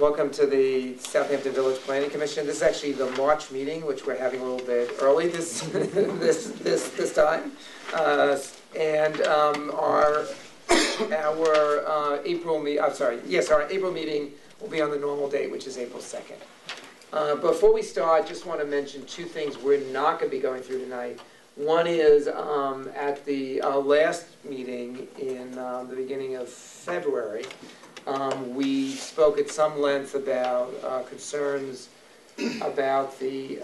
Welcome to the Southampton Village Planning Commission. This is actually the March meeting, which we're having a little bit early this this time. Our April meeting will be on the normal date, which is April 2nd. Before we start, just want to mention two things we're not going to be going through tonight. One is at the last meeting in the beginning of February, we spoke at some length about concerns about the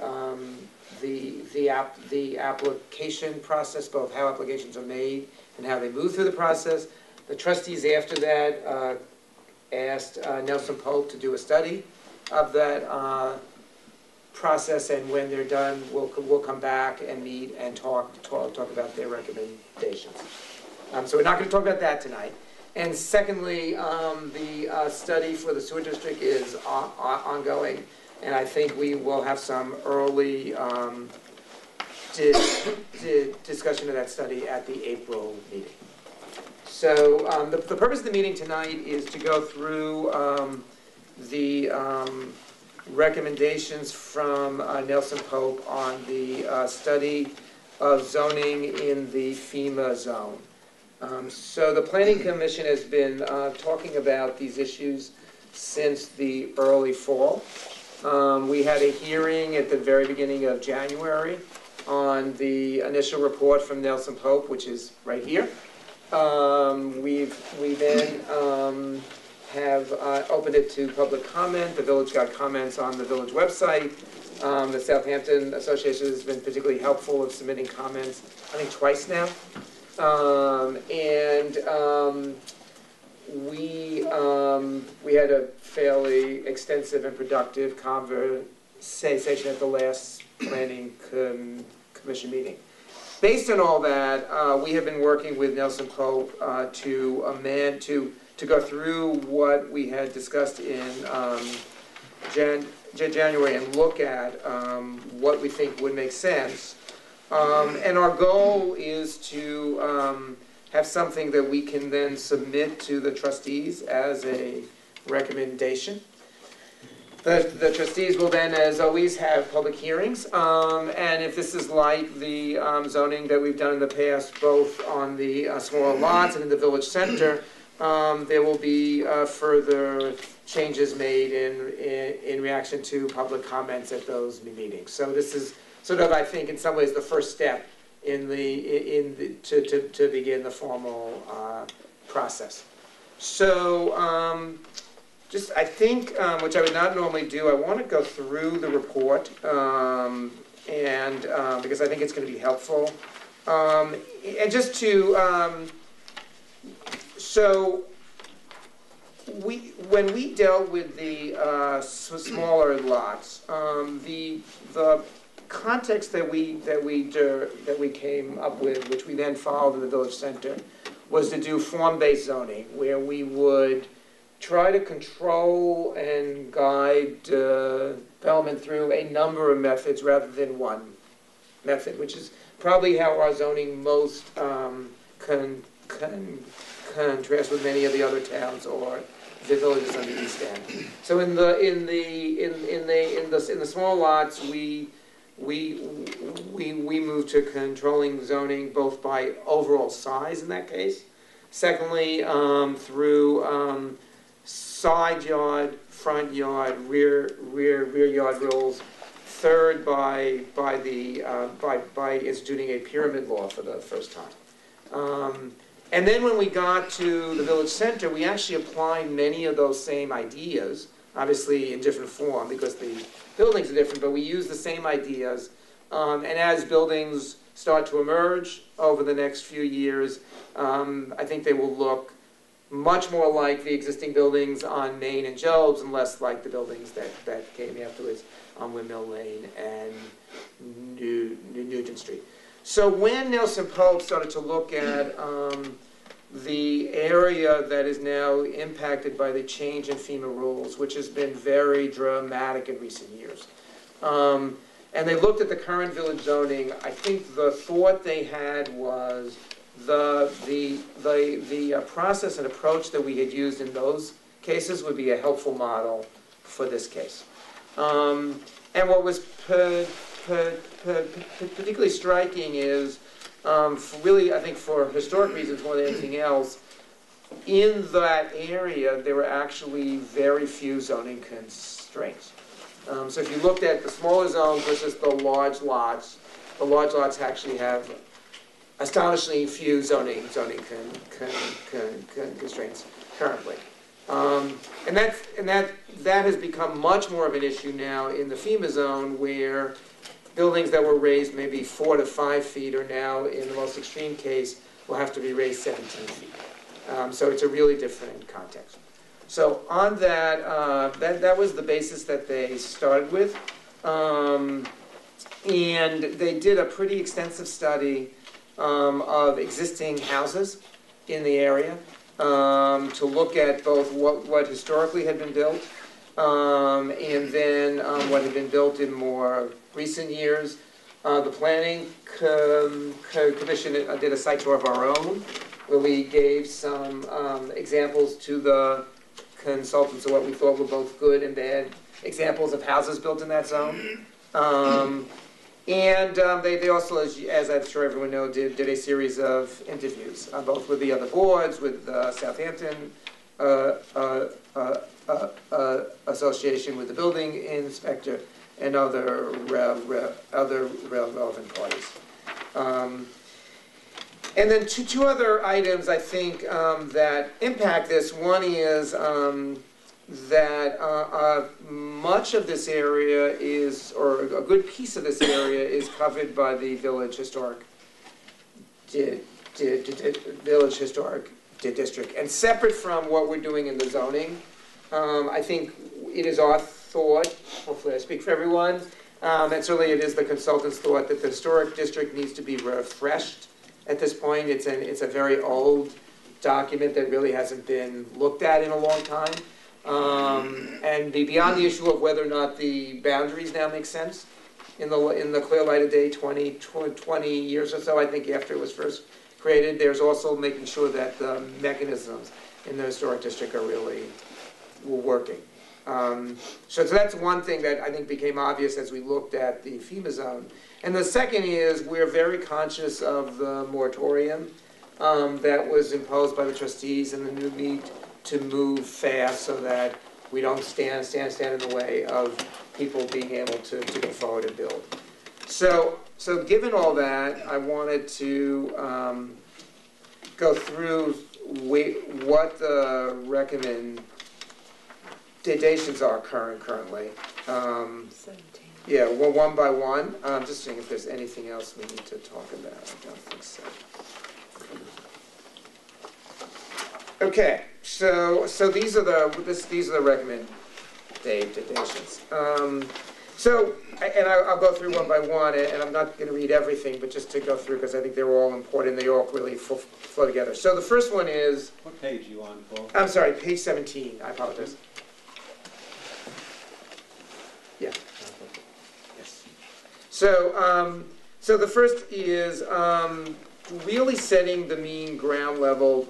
application process, both how applications are made and how they move through the process. The trustees after that asked Nelson Pope to do a study of that process, and when they're done, we'll come back and meet and talk about their recommendations. So we're not going to talk about that tonight. And secondly, the study for the sewer district is ongoing, and I think we will have some early discussion of that study at the April meeting. So the purpose of the meeting tonight is to go through the recommendations from Nelson Pope on the study of zoning in the FEMA zone. So the Planning Commission has been talking about these issues since the early fall. We had a hearing at the very beginning of January on the initial report from Nelson Pope, which is right here. We then have opened it to public comment. The village got comments on the village website. The Southampton Association has been particularly helpful of submitting comments, I think twice now. We had a fairly extensive and productive conversation at the last Planning Commission meeting. Based on all that, we have been working with Nelson Pope to go through what we had discussed in January and look at what we think would make sense. And our goal is to have something that we can then submit to the trustees as a recommendation. The trustees will then, as always, have public hearings. And if this is like the zoning that we've done in the past, both on the smaller lots and in the village center, there will be further changes made in reaction to public comments at those meetings. So this is sort of, I think, in some ways, the first step to begin the formal process. So I think, which I would not normally do, I want to go through the report, because I think it's going to be helpful. And just to, so when we dealt with the smaller lots, the context that we came up with, which we then followed in the village center, was to do form-based zoning, where we would try to control and guide development through a number of methods rather than one method, which is probably how our zoning most contrasts with many of the other towns or the villages on the East End. So in the small lots, we moved to controlling zoning both by overall size in that case. Secondly, through side yard, front yard, rear yard rules. Third, by instituting a pyramid law for the first time. And then when we got to the village center, we actually applied many of those same ideas, obviously in different form because the buildings are different, but we use the same ideas. And as buildings start to emerge over the next few years, I think they will look much more like the existing buildings on Main and Jobs and less like the buildings that came afterwards on Windmill Lane and Nugent Street. So when Nelson Pope started to look at the area that is now impacted by the change in FEMA rules, which has been very dramatic in recent years, and they looked at the current village zoning, I think the thought they had was the process and approach that we had used in those cases would be a helpful model for this case. And what was particularly striking is, really, I think for historic reasons more than anything else, in that area, there were actually very few zoning constraints. So if you looked at the smaller zones versus the large lots actually have astonishingly few zoning constraints currently. And that has become much more of an issue now in the FEMA zone, where buildings that were raised maybe 4 to 5 feet are now, in the most extreme case, will have to be raised 17 feet. So it's a really different context. So on that, that was the basis that they started with. And they did a pretty extensive study of existing houses in the area to look at both what historically had been built and then what had been built in more recent years. The Planning Commission did a site tour of our own, where we gave some examples to the consultants of what we thought were both good and bad examples of houses built in that zone. And they also, as I'm sure everyone knows, did a series of interviews, both with the other boards, with the Southampton Association, with the building inspector, and other relevant parties. And then two other items, I think, that impact this. One is that much of this area is, or a good piece of this area is covered by the Village Historic District. And separate from what we're doing in the zoning, I think it is our thought, hopefully I speak for everyone, and certainly it is the consultant's thought, that the Historic District needs to be refreshed at this point. It's a very old document that really hasn't been looked at in a long time. And beyond the issue of whether or not the boundaries now make sense, in the clear light of day 20 years or so, I think, after it was first created, there's also making sure that the mechanisms in the Historic District are really working. So that's one thing that I think became obvious as we looked at the FEMA zone. And the second is, we're very conscious of the moratorium that was imposed by the trustees and the new need to move fast so that we don't stand in the way of people being able to go forward and build. So given all that, I wanted to go through what the recommendations are currently. 17. Yeah, well, one by one. Just seeing if there's anything else we need to talk about. I don't think so. Okay, so these are the recommendations. I'll go through one by one, and I'm not going to read everything, but just to go through, because I think they're all important. They all really flow together. So the first one is. What page are you on, Paul? I'm sorry, page 17. I apologize. Yeah. Yes. So the first is really setting the mean ground level.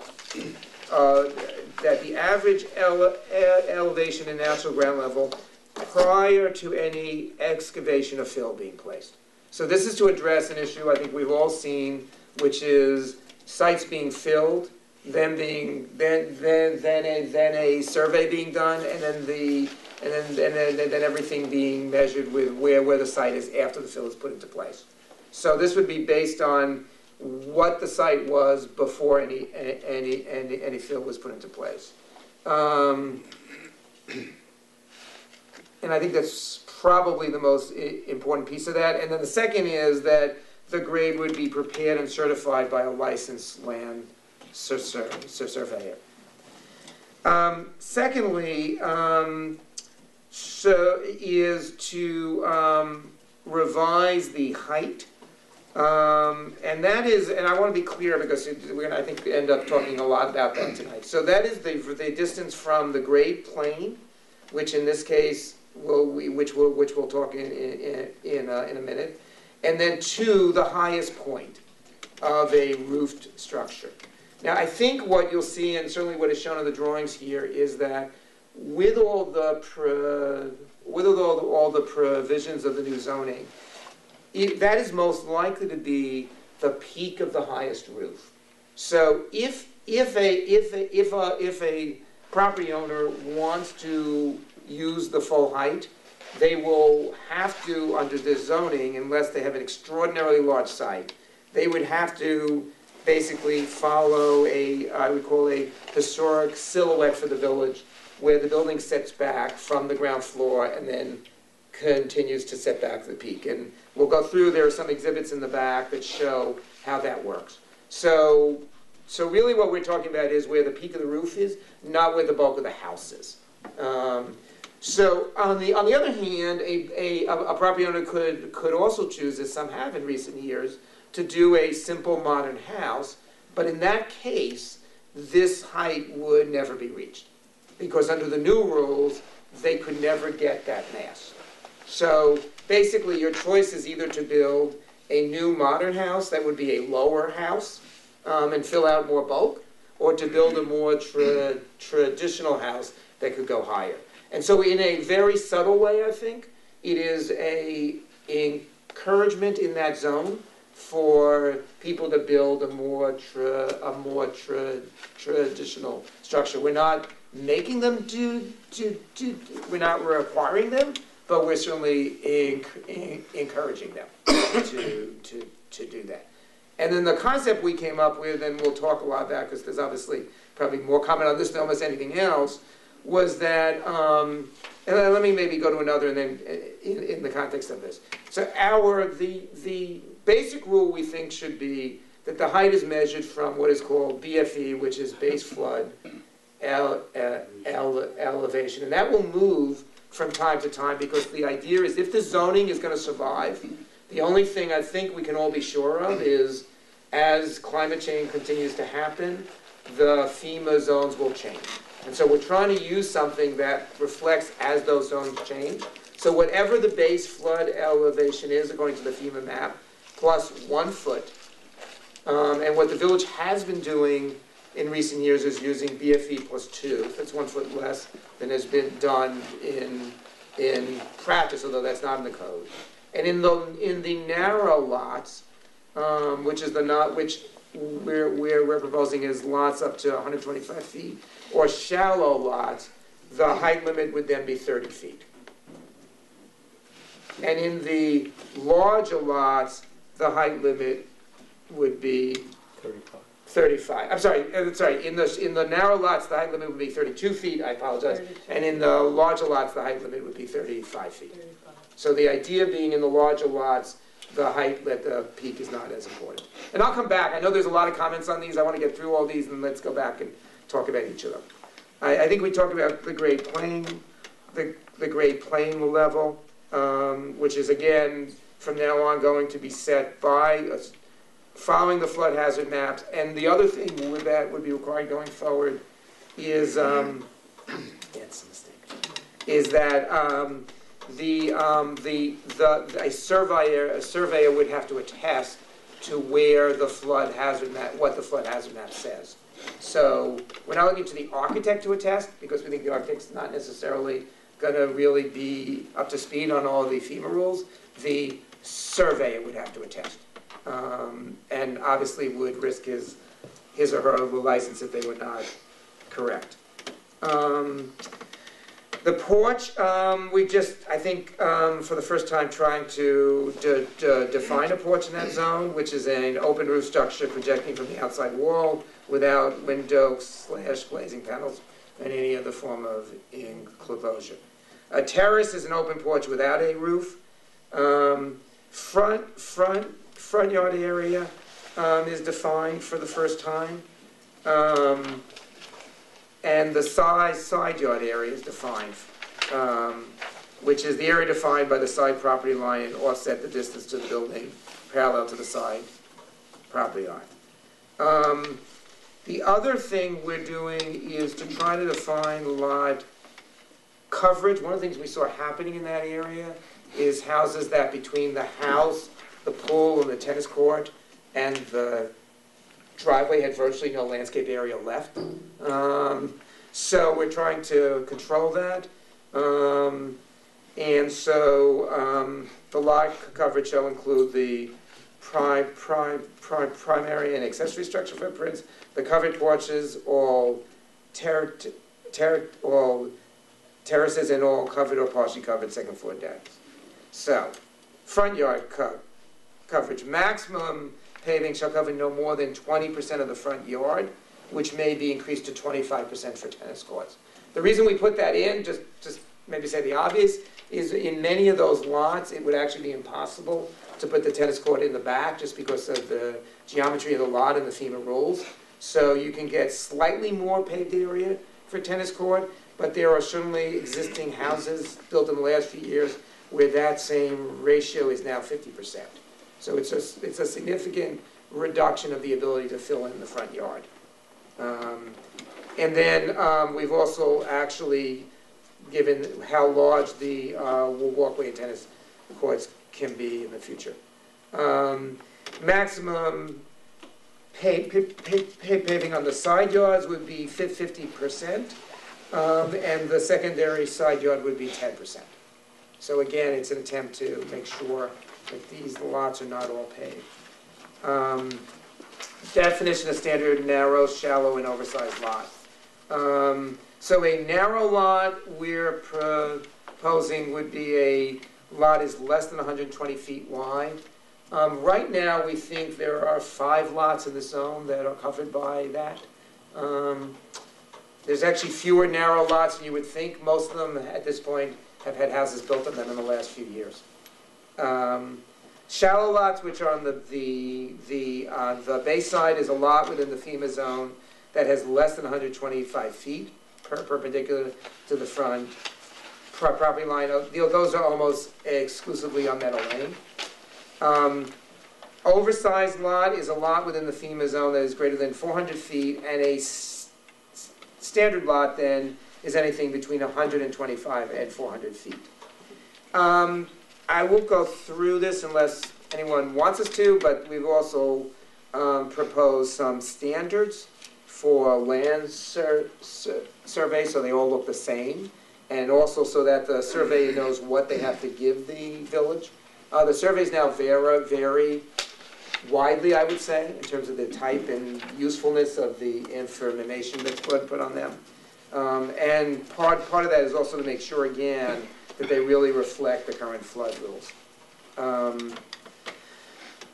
That the average elevation and natural ground level prior to any excavation or fill being placed. So this is to address an issue I think we've all seen, which is sites being filled, then a survey being done, and then everything being measured with where the site is after the fill is put into place. So this would be based on what the site was before any fill was put into place. And I think that's probably the most important piece of that. And then the second is that the grade would be prepared and certified by a licensed land surveyor. Secondly, is to revise the height. And that is, and I want to be clear because we're going to, I think, end up talking a lot about that tonight. So that is the distance from the grade plane, which in this case which we'll talk in a minute, and then to the highest point of a roofed structure. Now, I think what you'll see, and certainly what is shown in the drawings here, is that with all the provisions of the new zoning, that is most likely to be the peak of the highest roof. So if a property owner wants to use the full height, they will have to, under this zoning, unless they have an extraordinarily large site, they would have to basically follow I would call a historic silhouette for the village, where the building sets back from the ground floor and then continues to set back the peak. And we'll go through, there are some exhibits in the back that show how that works. So really what we're talking about is where the peak of the roof is, not where the bulk of the house is. So on the other hand, a property owner could also choose, as some have in recent years, to do a simple modern house, but in that case, this height would never be reached, because under the new rules, they could never get that mass. So basically, your choice is either to build a new modern house that would be a lower house and fill out more bulk, or to build a more traditional house that could go higher. And so in a very subtle way, I think, it is an encouragement in that zone for people to build a more traditional structure. We're not making them we're not requiring them, but we're certainly encouraging them to do that. And then the concept we came up with, and we'll talk a lot about, because there's obviously probably more comment on this than almost anything else, was that, and let me maybe go to another, and then in the context of this. So the basic rule we think should be that the height is measured from what is called BFE, which is base flood elevation, and that will move from time to time, because the idea is if the zoning is going to survive, the only thing I think we can all be sure of is as climate change continues to happen, the FEMA zones will change. And so we're trying to use something that reflects as those zones change. So whatever the base flood elevation is, according to the FEMA map, plus 1 foot. And what the village has been doing in recent years is using BFE plus 2. That's 1 foot less than has been done in practice, although that's not in the code. And in the narrow lots, which we're proposing is lots up to 125 feet, or shallow lots, the height limit would then be 30 feet. And in the larger lots, the height limit would be 35. I'm sorry. In the narrow lots, the height limit would be 32 feet. I apologize. 32. And in the larger lots, the height limit would be 35 feet. 35. So the idea being in the larger lots, the height at the peak is not as important. And I'll come back. I know there's a lot of comments on these. I want to get through all these, and let's go back and talk about each of them. I think we talked about the grade plane, the grade plane level, which is, again, from now on going to be set by following the flood hazard maps. And the other thing with that would be required going forward is, it's a mistake, is that a surveyor would have to attest to where the flood hazard map, what the flood hazard map says. So we're not looking to the architect to attest, because we think the architect's not necessarily going to really be up to speed on all the FEMA rules. The surveyor would have to attest, and obviously would risk his or her license if they were not correct. The porch, we just, I think, for the first time trying to define a porch in that zone, which is an open roof structure projecting from the outside wall without window/glazing panels and any other form of enclosure. A terrace is an open porch without a roof. Front yard area is defined for the first time. And the side yard area is defined, which is the area defined by the side property line and offset the distance to the building parallel to the side property line. The other thing we're doing is to try to define lot coverage. One of the things we saw happening in that area is houses that between the house, the pool, and the tennis court, and the driveway had virtually no landscape area left. So we're trying to control that. And so the lot coverage shall include the primary and accessory structure footprints, the covered porches, all terraces, and all covered or partially covered second floor decks. So, front yard coverage. Maximum paving shall cover no more than 20% of the front yard, which may be increased to 25% for tennis courts. The reason we put that in, just maybe say the obvious, is in many of those lots, it would actually be impossible to put the tennis court in the back just because of the geometry of the lot and the FEMA rules. So you can get slightly more paved area for tennis court, but there are certainly existing houses built in the last few years where that same ratio is now 50%. So it's a significant reduction of the ability to fill in the front yard. And then we've also actually given how large the walkway and tennis courts can be in the future. Maximum paving on the side yards would be 50%, and the secondary side yard would be 10%. So again, it's an attempt to make sure that these lots are not all paved. Definition of standard narrow, shallow, and oversized lot. So a narrow lot we're proposing would be a lot is less than 120 feet wide. Right now, we think there are 5 lots in the zone that are covered by that. There's actually fewer narrow lots than you would think. Most of them, at this point, have had houses built on them in the last few years. Shallow lots, which are on the base side, is a lot within the FEMA zone that has less than 125 feet perpendicular to the front property line. Those are almost exclusively on Meadow Lane. Oversized lot is a lot within the FEMA zone that is greater than 400 feet, and a standard lot then is anything between 125 and 400 feet. I won't go through this unless anyone wants us to, but we've also proposed some standards for land survey so they all look the same, and also so that the surveyor knows what they have to give the village. The surveys now vary widely, I would say, in terms of the type and usefulness of the information that's put on them. And part of that is also to make sure, again, that they really reflect the current flood rules.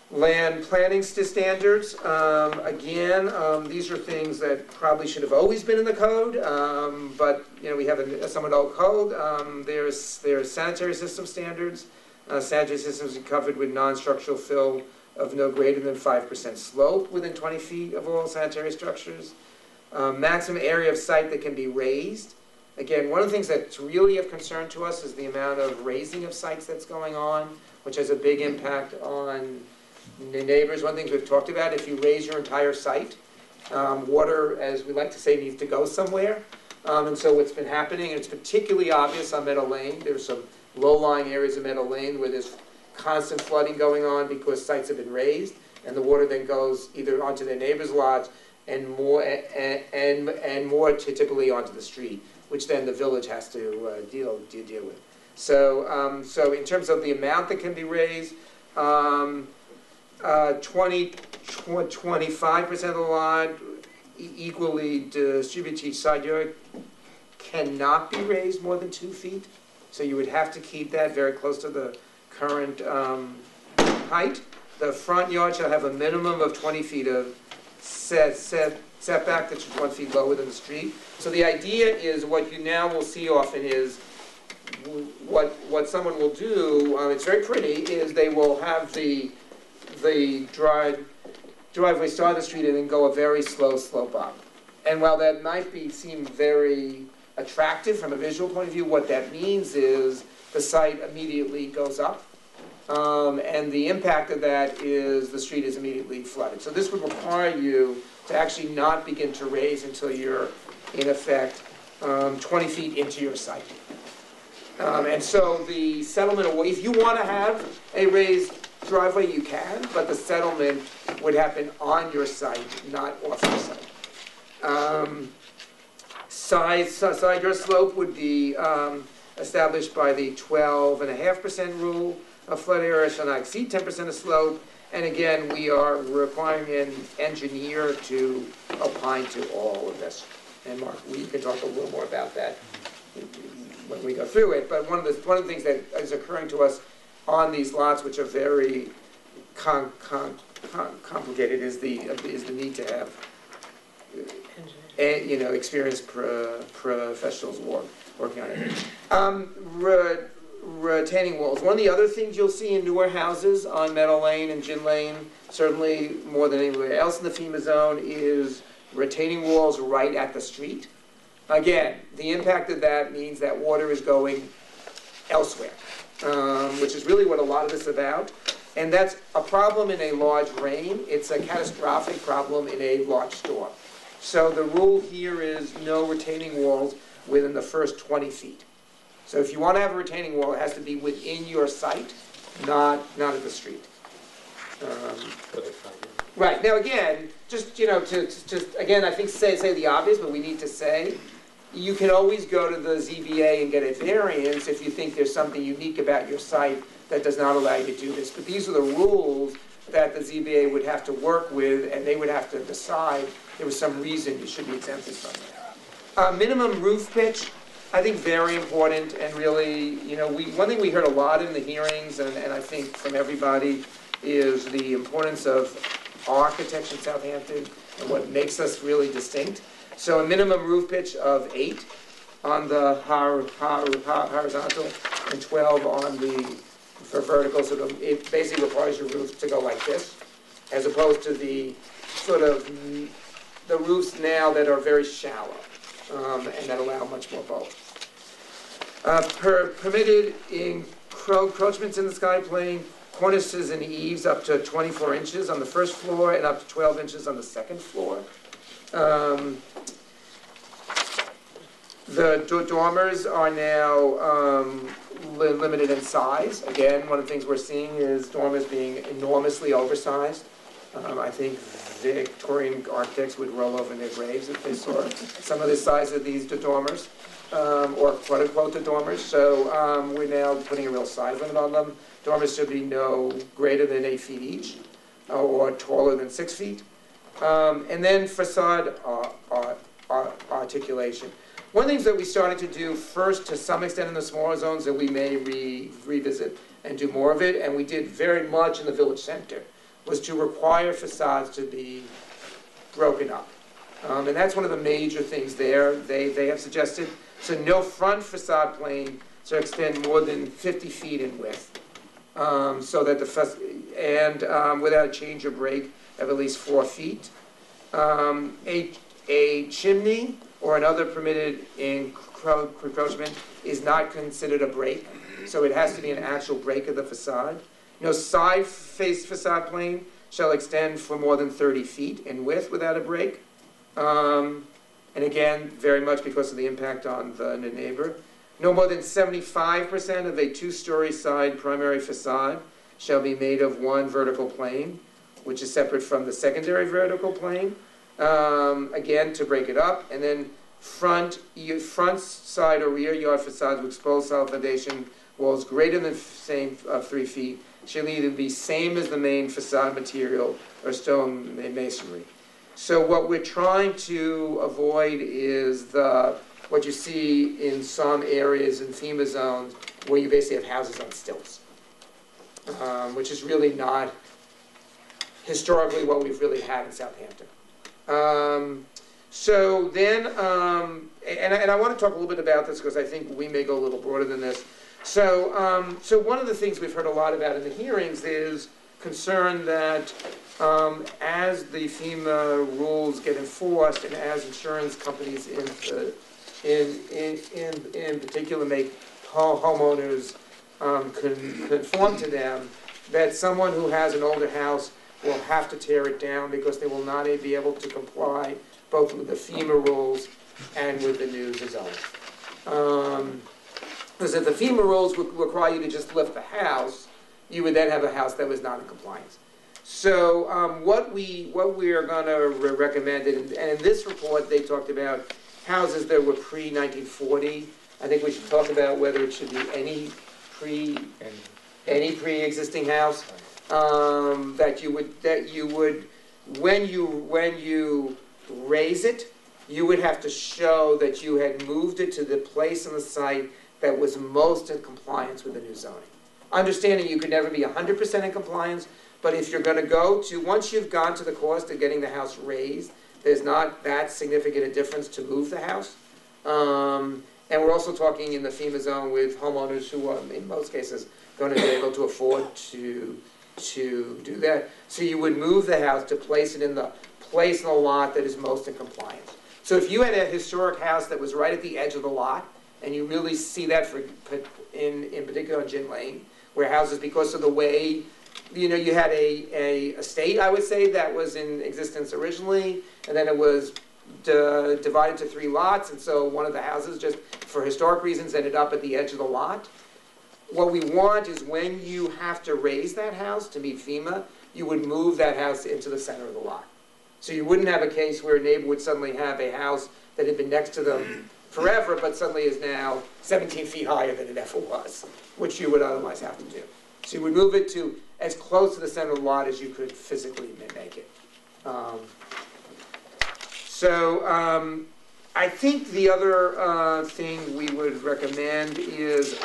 Land planning standards, again, these are things that probably should have always been in the code, but we have a somewhat old code. There's sanitary system standards. Sanitary systems are covered with non-structural fill of no greater than 5% slope within 20 feet of all sanitary structures. Maximum area of site that can be raised. Again, one of the things that's really of concern to us is the amount of raising of sites that's going on, which has a big impact on the neighbors. One of the things we've talked about, if you raise your entire site, water, as we like to say, needs to go somewhere. And so what's been happening, and it's particularly obvious on Meadow Lane, there's some low-lying areas of Meadow Lane where there's constant flooding going on because sites have been raised, and the water then goes either onto their neighbors' lots and more typically onto the street, which then the village has to deal with. So, so in terms of the amount that can be raised, 25% of the lot equally distributed to each side yard cannot be raised more than 2 feet. So you would have to keep that very close to the current height. The front yard shall have a minimum of 20 feet of setback that's 1 foot lower than the street. So the idea is what you now will see often is what someone will do, it's very pretty, is they will have the driveway start the street and then go a very slow slope up. And while that might seem very attractive from a visual point of view, what that means is the site immediately goes up. And the impact of that is the street is immediately flooded. So this would require you to actually not begin to raise until you're, in effect, 20 feet into your site. And so the settlement, if you want to have a raised driveway, you can, but the settlement would happen on your site, not off your site. Side yard slope would be established by the 12.5% rule of flood area shall not exceed 10% of slope. And again, we are requiring an engineer to opine to all of this. And Mark, we can talk a little more about that when we go through it. But one of the things that is occurring to us on these lots, which are very complicated, is the need to have experienced professionals working on it. Retaining walls. One of the other things you'll see in newer houses on Meadow Lane and Gin Lane, certainly more than anywhere else in the FEMA zone, is retaining walls right at the street. Again, the impact of that means that water is going elsewhere, which is really what a lot of this is about. And that's a problem in a large rain. It's a catastrophic problem in a large storm. So the rule here is no retaining walls within the first 20 feet. So if you want to have a retaining wall, it has to be within your site, not at the street. Right, now again, again, I think say the obvious, but we need to say, you can always go to the ZBA and get a variance if you think there's something unique about your site that does not allow you to do this. But these are the rules that the ZBA would have to work with, and they would have to decide there was some reason you should be exempted from that. Minimum roof pitch, I think very important, and really, one thing we heard a lot in the hearings, and I think from everybody, is the importance of architecture in Southampton and what makes us really distinct. So a minimum roof pitch of 8 on the horizontal and 12 on for vertical, so it basically requires your roof to go like this, as opposed to the the roofs now that are very shallow. And that allow much more bulk. Permitted encroachments in the sky plane, cornices and eaves up to 24 inches on the first floor and up to 12 inches on the second floor. The dormers are now limited in size. Again, one of the things we're seeing is dormers being enormously oversized. I think Victorian architects would roll over in their graves if they saw some of the size of these dormers, or quote-unquote the dormers. So we're now putting a real size limit on them. Dormers should be no greater than 8 feet each, or taller than 6 feet. And then facade articulation. One of the things that we started to do first, to some extent in the smaller zones, that we may revisit and do more of it, and we did very much in the village center, was to require facades to be broken up. And that's one of the major things there. They have suggested, so no front facade plane to extend more than 50 feet in width. So that without a change or break of at least 4 feet. A chimney or another permitted encroachment is not considered a break. So it has to be an actual break of the facade. No side-face facade plane shall extend for more than 30 feet in width without a break. And again, very much because of the impact on the neighbor. No more than 75% of a 2-story side primary facade shall be made of one vertical plane, which is separate from the secondary vertical plane. Again, to break it up. And then front side or rear yard facades with exposed solid foundation walls greater than same of 3 feet shall either be same as the main facade material or stone masonry. So what we're trying to avoid is what you see in some areas in FEMA zones where you basically have houses on stilts, which is really not historically what we've really had in Southampton. So then, and I want to talk a little bit about this because I think we may go a little broader than this. So, so one of the things we've heard a lot about in the hearings is concern that as the FEMA rules get enforced and as insurance companies in particular make homeowners conform to them, that someone who has an older house will have to tear it down because they will not be able to comply both with the FEMA rules and with the new zone. Because if the FEMA rules would require you to just lift the house, you would then have a house that was not in compliance. So what we are going to recommend, and in this report they talked about houses that were pre-1940. I think we should talk about whether it should be any pre-existing house, that you would, when you raise it, you would have to show that you had moved it to the place on the site that was most in compliance with the new zoning. Understanding you could never be 100% in compliance, but if you're going to go to, once you've gone to the cost of getting the house raised, there's not that significant a difference to move the house. And we're also talking in the FEMA zone with homeowners who are, in most cases, going to be able to afford to do that. So you would move the house to place it in the place in the lot that is most in compliance. So if you had a historic house that was right at the edge of the lot, and you really see that in particular on Gin Lane, where houses, because of the way, you had a estate, I would say, that was in existence originally, and then it was divided to 3 lots, and so one of the houses, just for historic reasons, ended up at the edge of the lot. What we want is when you have to raise that house to meet FEMA, you would move that house into the center of the lot. So you wouldn't have a case where a neighbor would suddenly have a house that had been next to them forever, but suddenly is now 17 feet higher than it ever was, which you would otherwise have to do. So you would move it to as close to the center of the lot as you could physically make it. I think the other thing we would recommend is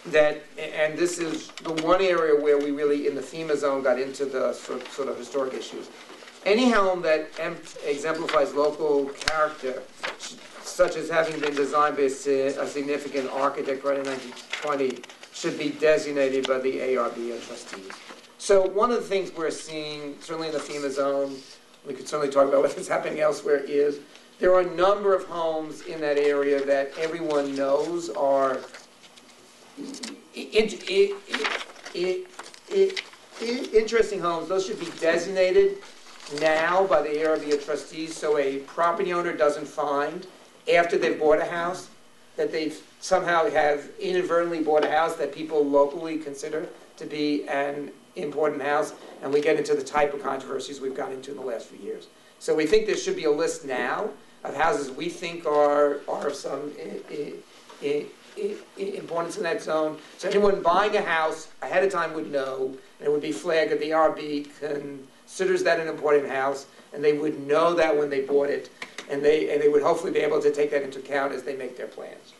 that, and this is the one area where we really, in the FEMA zone, got into the sort of historic issues. Any home that exemplifies local character, such as having been designed by a significant architect right in 1920, should be designated by the ARB and trustees. So one of the things we're seeing, certainly in the FEMA zone, we could certainly talk about what's happening elsewhere, is there are a number of homes in that area that everyone knows are interesting homes. Those should be designated now by the ARB or trustees, so a property owner doesn't find, after they've bought a house, that they've somehow have inadvertently bought a house that people locally consider to be an important house, and we get into the type of controversies we've gotten into in the last few years. So we think there should be a list now of houses we think are of some importance in that zone. So anyone buying a house ahead of time would know, and it would be flagged that the ARB considers that an important house, and they would know that when they bought it, and they would hopefully be able to take that into account as they make their plans.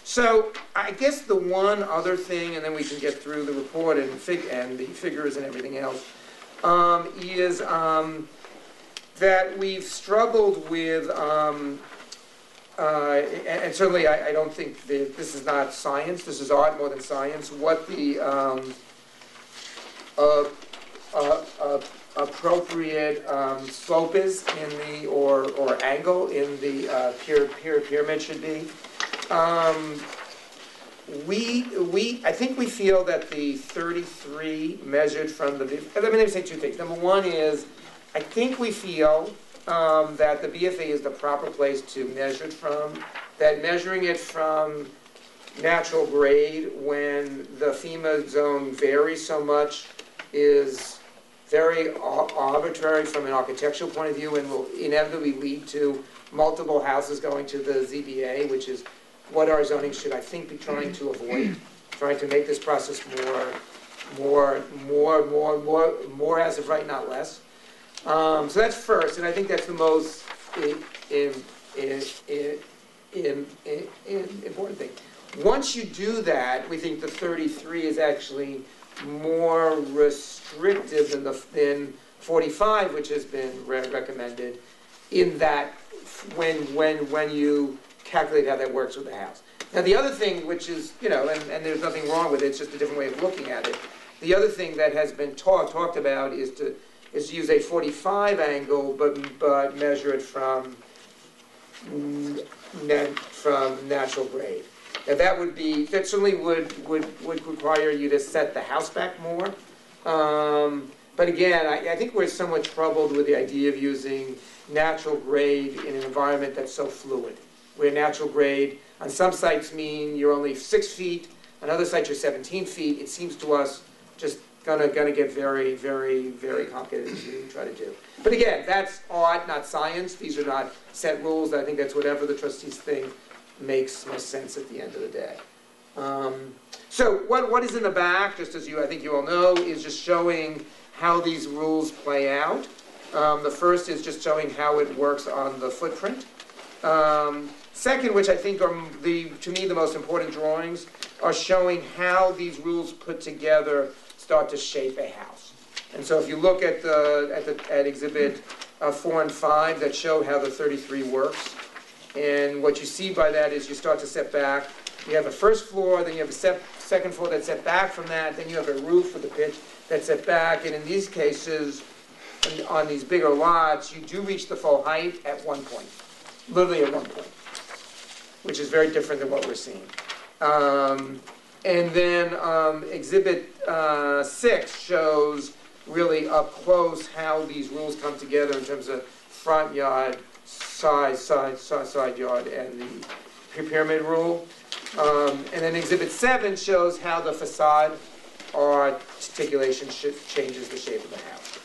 So I guess the one other thing, and then we can get through the report and the figures and everything else, is that we've struggled with, and certainly I don't think that this is not science, this is art more than science, what the appropriate slope is in the, or angle in the pyramid should be. I think we feel that the 33 measured from the, let me say 2 things. Number one is, I think we feel that the BFA is the proper place to measure it from, that measuring it from natural grade when the FEMA zone varies so much is very arbitrary from an architectural point of view and will inevitably lead to multiple houses going to the ZBA, which is what our zoning should, I think, be trying to avoid, trying to make this process more as of right, not less. So that's first, and I think that's the most important thing. Once you do that, we think the 33 is actually more restrictive than 45, which has been recommended, in that when you calculate how that works with the house. Now the other thing, which is, and there's nothing wrong with it, it's just a different way of looking at it. The other thing that has been talked about is to use a 45 angle, but measure it from natural grade. Now that certainly would require you to set the house back more. But again, I think we're somewhat troubled with the idea of using natural grade in an environment that's so fluid, where natural grade on some sites mean you're only 6 feet, on other sites you're 17 feet. It seems to us just gonna get very, very, very complicated to try to do. But again, that's art, not science. These are not set rules. I think that's whatever the trustees think makes most sense at the end of the day. So what is in the back, just as I think you all know, is just showing how these rules play out. The first is just showing how it works on the footprint. Second, which I think are to me the most important drawings, are showing how these rules put together start to shape a house. And so if you look at Exhibit 4 and 5 that show how the 33 works, and what you see by that is you start to set back. You have a first floor, then you have a second floor that's set back from that, then you have a roof with a pitch that's set back, and in these cases, on these bigger lots, you do reach the full height at one point, literally at one point, which is very different than what we're seeing. And then Exhibit 6 shows really up close how these rules come together in terms of front yard, side yard, and the pyramid rule. And then Exhibit 7 shows how the facade articulation changes the shape of the house.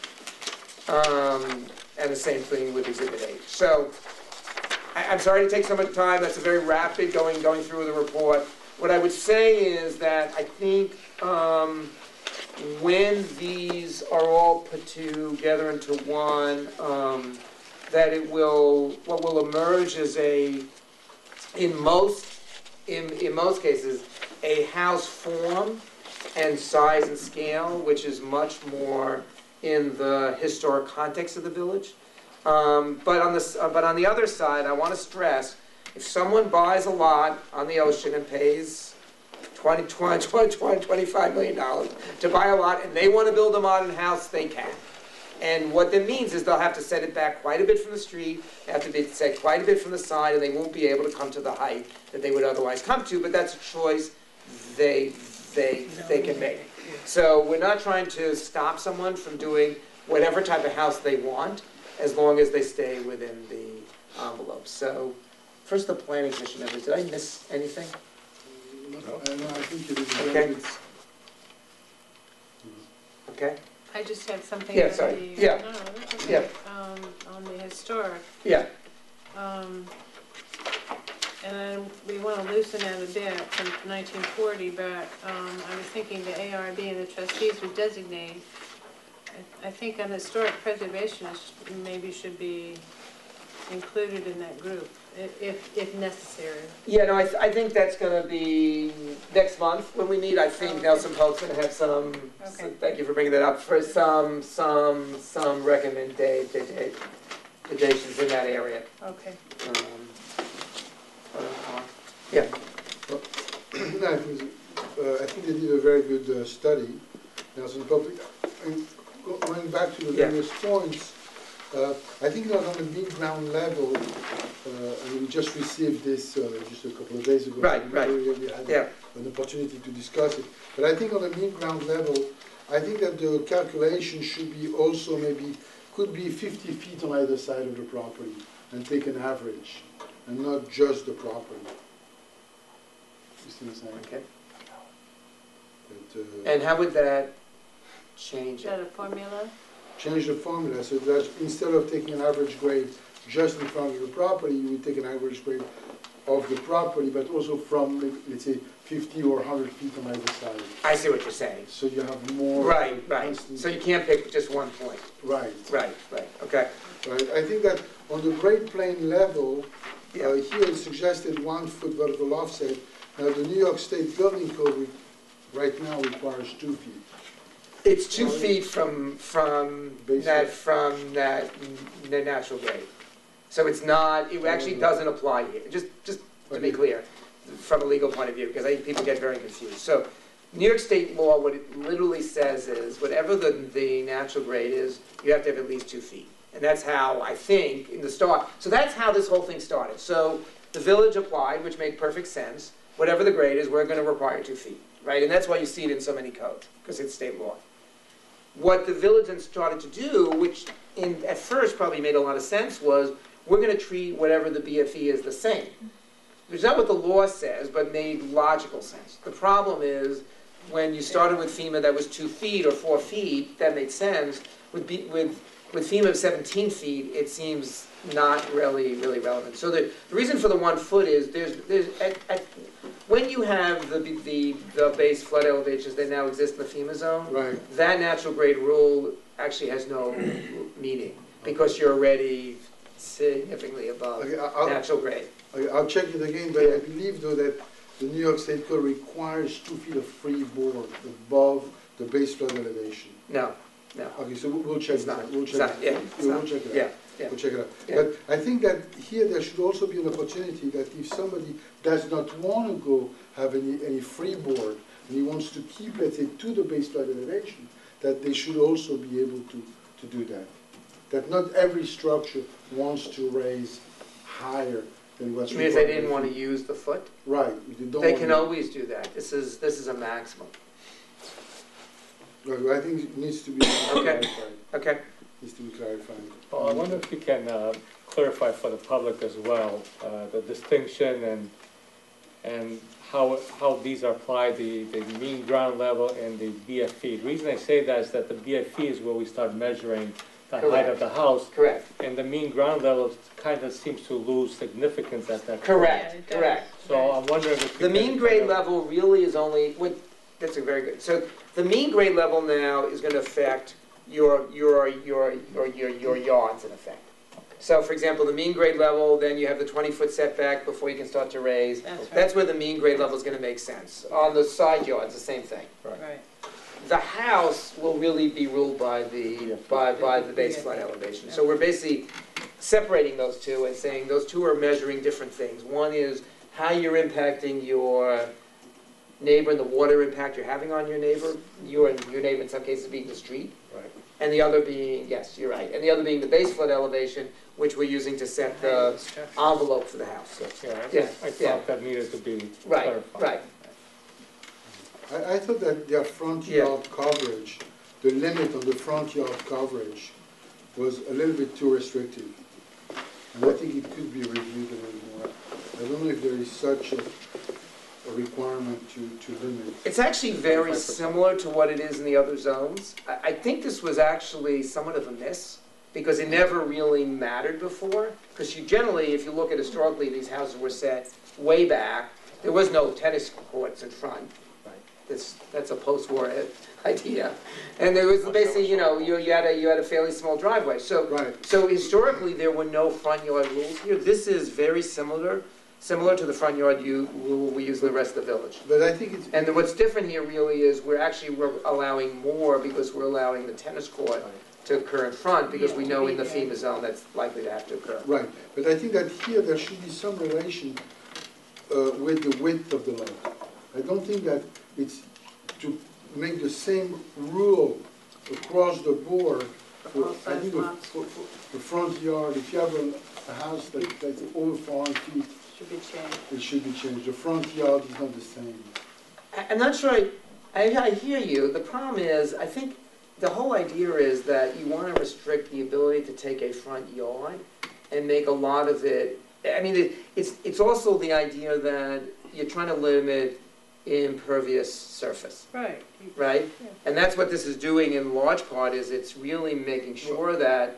And the same thing with Exhibit 8. So I'm sorry to take so much time. That's a very rapid going through the report. What I would say is that I think when these are all put together into one, that what will emerge is in most cases, a house form and size and scale, which is much more in the historic context of the village. But on the other side, I want to stress, if someone buys a lot on the ocean and pays $25 million to buy a lot, and they want to build a modern house, they can. And what that means is they'll have to set it back quite a bit from the street, they have to be set quite a bit from the side, and they won't be able to come to the height that they would otherwise come to, but that's a choice they can make. So we're not trying to stop someone from doing whatever type of house they want, as long as they stay within the envelope. So, first the planning commission members, did I miss anything? No, I think you did. Okay. Okay. I just had something Yeah, on sorry. the, Yeah. no, that's okay. Yeah. On the historic. Yeah. And then we want to loosen that a bit from 1940, but I was thinking the ARB and the trustees would designate. I think an historic preservationist maybe should be included in that group, if necessary. Yeah, no, I think that's going to be next month when we meet. I think Okay. Nelson Polk's going to have some, Okay. thank you for bringing that up, for some recommendations in that area. Okay. Yeah. I think they did a very good study. Nelson Polk. Going back to the various points, I think that on the mid-ground level, and we just received this just a couple of days ago. Right. We had an opportunity to discuss it. But I think on the mid-ground level, I think that the calculation should be also could be 50 feet on either side of the property and take an average, and not just the property. You see what I'm saying? Okay. But, And how would that change Is that it? a formula? change the formula so that instead of taking an average grade just in front of the property, you would take an average grade of the property, but also from, let's say, 50 or 100 feet on either side. I see what you're saying. So you have more. Right. constant- So you can't pick just one point. Right. Okay. Right. I think that on the grade plane level, Yeah. here it's suggested 1 foot vertical offset. Now the New York State Building Code right now requires 2 feet. It's 2 feet from the natural grade. So it's not, it actually doesn't apply here, just to be clear, from a legal point of view, because I think people get very confused. So New York State law, what it literally says is, whatever the natural grade is, you have to have at least 2 feet. And that's how, I think, in the start, so that's how this whole thing started. So the village applied, which made perfect sense. Whatever the grade is, we're going to require 2 feet, right? And that's why you see it in so many codes, because it's state law. What the village then started to do, which at first probably made a lot of sense, was we're going to treat whatever the BFE is the same. Which is not what the law says, but made logical sense. The problem is when you started with FEMA that was 2 feet or 4 feet, that made sense. With FEMA of 17 feet, it seems not really relevant. So the reason for the 1 foot is when you have the base flood elevations that now exist in the FEMA zone, Right. that natural grade rule actually has no meaning because you're already significantly above Okay, natural grade. I'll check it again, but I believe though that the New York State Code requires 2 feet of freeboard above the base flood elevation. No. Okay, so we'll check It's it not. out. We'll It's check not. it. Yeah. It's We'll not. check it out. Yeah. We'll check it out. Yeah. But I think that here there should also be an opportunity that if somebody does not want to go have any freeboard and he wants to keep, let's say, to the base flood elevation, that they should also be able to do that. That not every structure wants to raise higher than what's Which required. means they didn't want to use the foot. Right. They can always do that. This is a maximum. I think it needs to be clarified. Okay. Needs to be clarified. Well, I wonder if you can clarify for the public as well, the distinction and how these are applied, the mean ground level and the BFE. The reason I say that is that the BFE is where we start measuring the height of the house, Correct. and the mean ground level kind of seems to lose significance at that point. Correct. Yeah, it does. Correct. So I'm wondering if you The can mean grade kind of- level really is only, that's a very good, so the mean grade level now is going to affect your yards in effect. So for example, the mean grade level, then you have the 20-foot setback before you can start to raise. That's right. That's where the mean grade level is going to make sense. On the side yards, the same thing. Right. The house will really be ruled by the base flood elevation. So we're basically separating those two and saying those two are measuring different things. One is how you're impacting your neighbor and the water impact you're having on your neighbor, your neighbor in some cases being the street. Right. And the other being, yes, you're right, and the other being the base flood elevation, which we're using to set the envelope for the house. Yeah, I thought that needed to be Right, clarified. right. I thought that their front Yeah. yard coverage, the limit on the front yard coverage was a little bit too restrictive. And I think it could be reviewed a little more. I don't know if there is such a requirement to limit. It's actually very similar to what it is in the other zones. I think this was actually somewhat of a miss, because it never really mattered before. Because you generally, if you look at historically, these houses were set way back. There was no tennis courts in front. That's a post-war idea. And there was basically, you had a fairly small driveway. So, Right. so historically, there were no front yard rules here. This is very similar to the front yard rule we use in the rest of the village. But I think it's. And what's different here really is we're allowing more because we're allowing the tennis court to occur in front, because we know in the FEMA zone that's likely to have to occur. Right, but I think that here there should be some relation with the width of the lot. I don't think that it's to make the same rule across the board. For all I size think lots. for the front yard, if you have a house that's over 400 feet, Should be changed. it should be changed. The front yard is not the same. I'm not sure, I hear you. The problem is, I think the whole idea is that you want to restrict the ability to take a front yard and make a lot of it, I mean, it's also the idea that you're trying to limit impervious surface, Right. right? Yeah. And that's what this is doing in large part, is it's really making sure that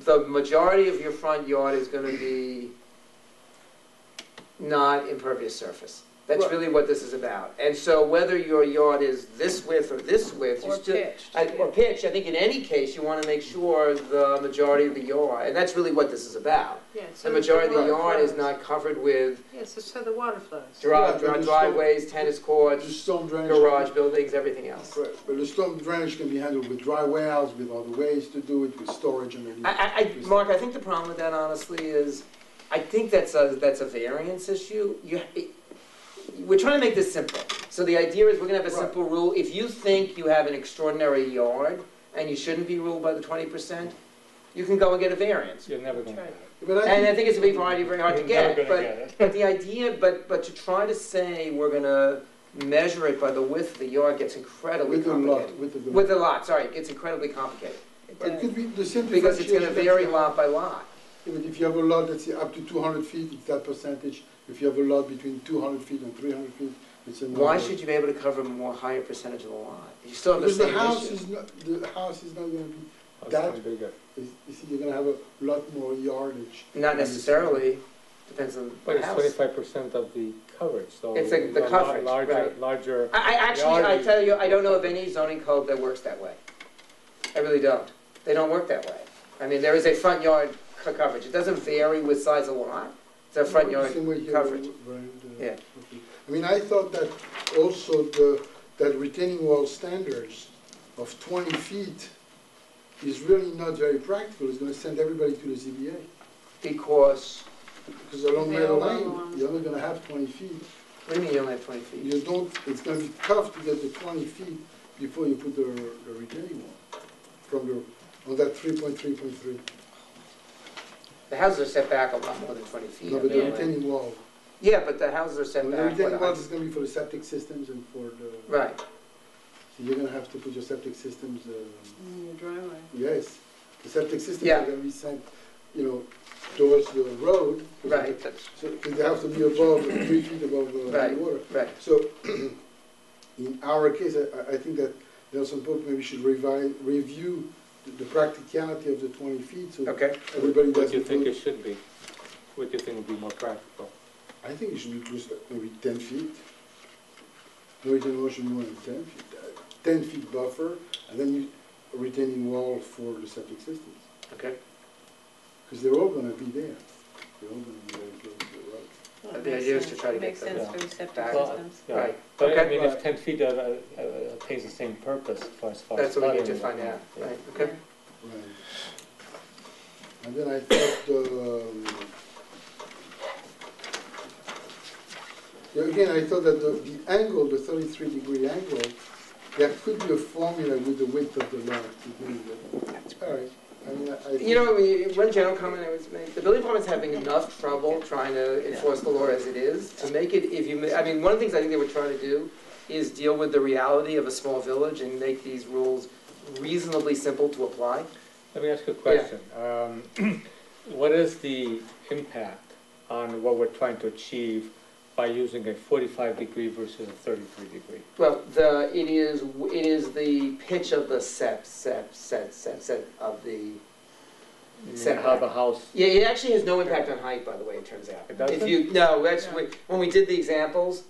the majority of your front yard is going to be not impervious surface. That's Right. really what this is about. And so whether your yard is this width or this width, you Or still, pitched. or pitch, I think in any case, you want to make sure the majority of the yard, and that's really what this is about. Yeah, The so majority of the water yard is flows. not covered with Yeah, so the water flows. Yeah, but the driveways, tennis The courts, storm drainage. garage buildings, everything else. Correct. But the storm drainage can be handled with dry wells, with other ways to do it, with storage underneath. Mark, I think the problem with that honestly is, I think that's a variance issue. We're trying to make this simple. So the idea is we're gonna have a Right. simple rule. If you think you have an extraordinary yard and you shouldn't be ruled by the 20%, you can go and get a variance. You're never going That's to right. But And I think it's gonna be very hard to You're never get, gonna get it. but the idea, but to try to say we're gonna measure it by the width of the yard gets incredibly with the lot, complicated. With the lot, sorry, it gets incredibly complicated. It could be the same. Because it's gonna differentiation that vary you have. lot by lot. Yeah, but if you have a lot, let's say up to 200 feet, it's that percentage. If you have a lot between 200 feet and 300 feet, It's another. Why should you be able to cover a more higher percentage of the lot? You still have the Because the same house issue. is not, the house is not gonna be, That's That- gonna be good. you see, you're gonna have a lot more yardage. Not necessarily, depends on But the it's house. 25% of the coverage, so. It's like the a lot coverage, larger- right. Larger, I actually, I tell you, I don't know of any zoning code that works that way. I really don't. They don't work that way. I mean, there is a front yard coverage. It doesn't vary with size of lot. It's a front yard Same way here, coverage. Brian, Yeah. okay. I mean, I thought that also that retaining wall standards of 20 feet is really not very practical. It's gonna send everybody to the ZBA. Because, Because along They Meadow all Lane, belong. you're only gonna have 20 feet. what do you mean you only have 20 feet? You don't, it's gonna be tough to get the 20 feet before you put the retaining wall from on that 3.3.3. The houses are set back a lot more than 20 feet. No, but the Yeah. retaining wall, Yeah, but the houses are set the back. what, retaining wall 100? is gonna be for the septic systems and for the, Right, so you're gonna have to put your septic systems, In your driveway. yes. The septic systems Yeah. are gonna be sent, towards the road. right, that's, So, because they have to be above, 3 feet above the Right. water. right. So, in our case, I think that Nelson Pope maybe should review the practicality of the 20 feet, so Okay, everybody what do you doesn't think go. it should be? What do you think would be more practical? I think it should be close to maybe 10 feet. No retaining wall should be more than 10 feet. 10 feet buffer, and then a retaining wall for the septic systems. okay. Because they're all gonna be there. They're all gonna be very close to the road. Well, The it makes idea is to sense. try to It get makes them sense for the septic back. systems. Yeah. Right, But I okay. mean, if 10 feet attains the same purpose as far as. That's what we need to flooding, find out, yeah. right, okay. Right. And then I thought, again, I thought that the angle, the 33-degree angle, there could be a formula with the width of the lot. All right. I mean, I think- You know, one general comment I would make, the building department's having enough trouble trying to enforce the law as it is, to make it, I mean, one of the things I think they were trying to do is deal with the reality of a small village and make these rules reasonably simple to apply. Let me ask you a question. What is the impact on what we're trying to achieve by using a 45-degree versus a 33-degree? Well, it is the pitch of the set of the How setback. the house, Yeah, it actually has no impact on height, by the way, it turns out. It doesn't? If you, no, actually, when we did the examples,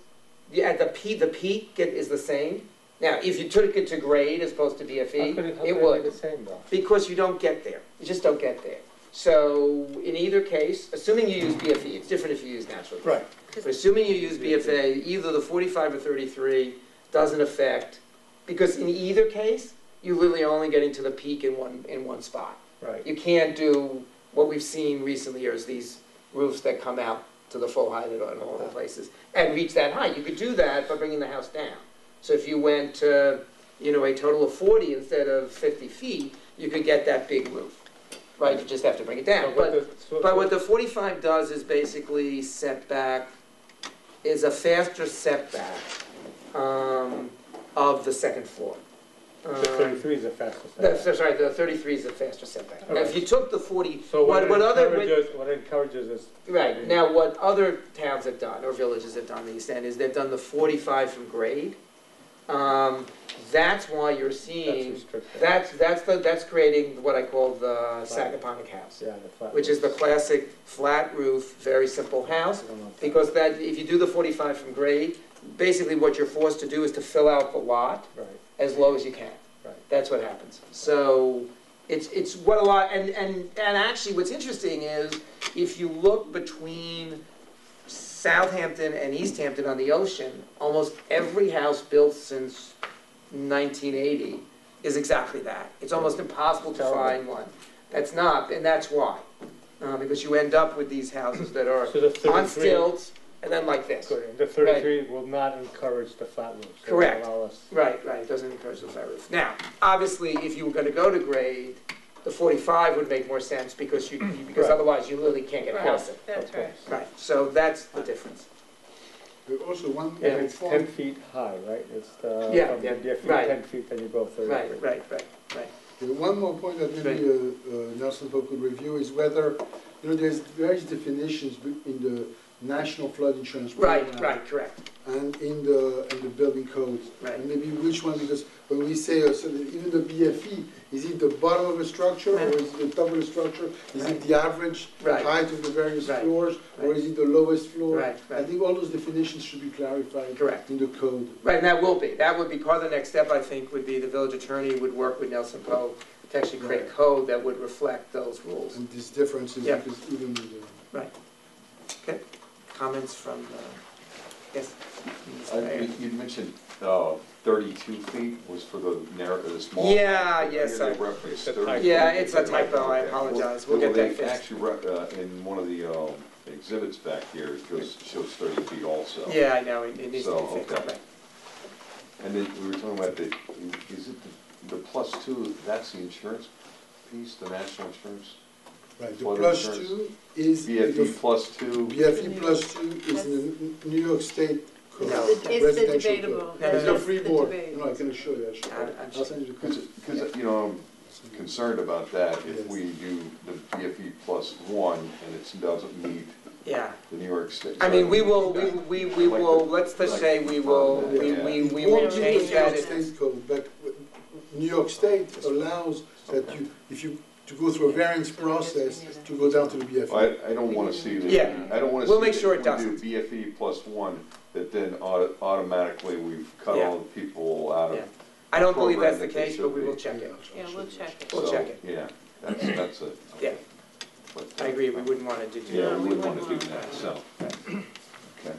at the peak is the same. Now, if you took it to grade as opposed to how BFE, could it be would, the same though? because you don't get there. You just don't get there. So, in either case, assuming you use BFE, it's different if you use natural. Right. But assuming you use BFA, either the 45 or 33 doesn't affect, because in either case, you literally are only getting to the peak in one spot. Right. You can't do what we've seen recently is these roofs that come out to the full height in all the places and reach that height. You could do that by bringing the house down. So if you went to, a total of 40 instead of 50 feet, you could get that big roof. Right, you just have to bring it down. But what the 45 does is basically is a faster setback of the second floor. The 33 is the fastest. Sorry, the 33 is a faster setback. Now, if Alright. you took the 40, So what it other, encourages is. right, now what other towns have done, or villages have done, the East End, is they've done the 45 from grade. That's why you're That's seeing, restricted. that's creating what I call the Sagaponic house, Yeah, the flat. which is the classic flat roof, very simple house. Because if you do the 45 from grade, basically what you're forced to do is to fill out the lot Right, as low as you can. right. That's what happens. So it's what a lot, and actually what's interesting is if you look between Southampton and East Hampton on the ocean, almost every house built since 1980 is exactly that. It's almost impossible to find one that's not, and that's why. Because you end up with these houses that are So the 33. on stilts and then like this. Good. The 33 will not encourage the flat roof. So it'll Correct. allow us. Right, it doesn't encourage the flat roof. Now, obviously, if you were gonna go to grade, the 45 would make more sense because because Right. otherwise you literally can't get a house in. That's Of right. course. Right, so that's the difference. Also, one Yeah, And it's 10 feet high, right? It's the, Yeah, from yeah, the DFE right. 10 feet, then you go 33. Right. One more point that maybe Nelson Pope could review is whether, there's various definitions in National Flood Insurance Right, Program. right, correct, And in the building codes. Right. And maybe which one, because when we say, so even the BFE, is it the bottom of the structure, or is it the top of the structure? Is Right. it the average Right. height of the various Right. floors, or Right. is it the lowest floor? Right, I right. think all those definitions should be clarified Correct. in the code. Right, and that would be part of the next step, I think, would be the village attorney would work with Nelson Poe to actually create Right. code that would reflect those rules. And these differences, Yeah. because even the, Okay, comments from, yes? You mentioned 32 feet was for the narrow, the small. Yeah, yes, They I- referenced It's a 30. Yeah, it's a typo, I apologize, we'll get that They fixed. actually, in one of the exhibits back here, it shows 30 feet also. Yeah, I know, it needs to So, be fixed, okay. right. And then we were talking about is it the +2, that's the insurance piece, the national insurance? right, the Flood plus insurance. two is, the BFE +2, BFE plus two is in the New York State code. No. It's the residential debatable. code. No, It's no, a no. free The board, debate. no, I can show you, I'll send you the code. because, you know, I'm concerned about that if we do the BFE +1 and it doesn't meet Yeah, the New York State. I mean, we will, let's just say we will, we will Won't be the change New that. York State code, but New York State allows that to go through a variance process to go down to the BFE. I don't want to see that. Yeah. I don't want to see. We'll make sure it that we doesn't. do BFE +1, that then automatically we've cut Yeah. all the people out Yeah. of. I don't believe that's the program that they case, but should we will be. check it. Yeah, we'll check it. We'll So, check it. Yeah, that's it. Yeah, But, I agree, we wouldn't want to do Yeah, that. we we wouldn't want to wouldn't do want that, so. Okay.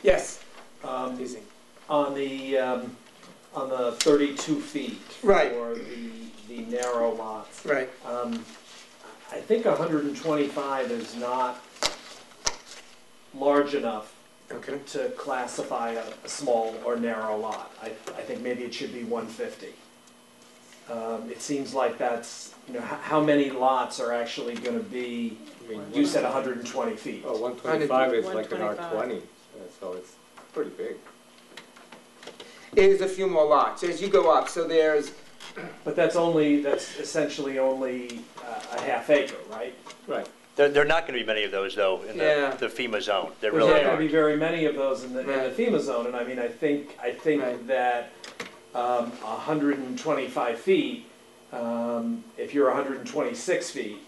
Yes, Um, easy. On the 32 feet Right. for the narrow lots, Right, I think 125 is not large enough okay. to classify a small or narrow lot. I think maybe it should be 150. It seems like that's, how many lots are actually going to be, I mean, you said 120 feet. Oh, 125 is like an 125. R20, so it's pretty big. It is a few more lots, as you go up, so there's, But that's essentially only a half acre, right? Right. There are not going to be many of those, though, in Yeah. the FEMA zone. There There's really not going to be aren't. very many of those in the Right. FEMA zone, and I mean, I think Right. that 125 feet, if you're 126 feet,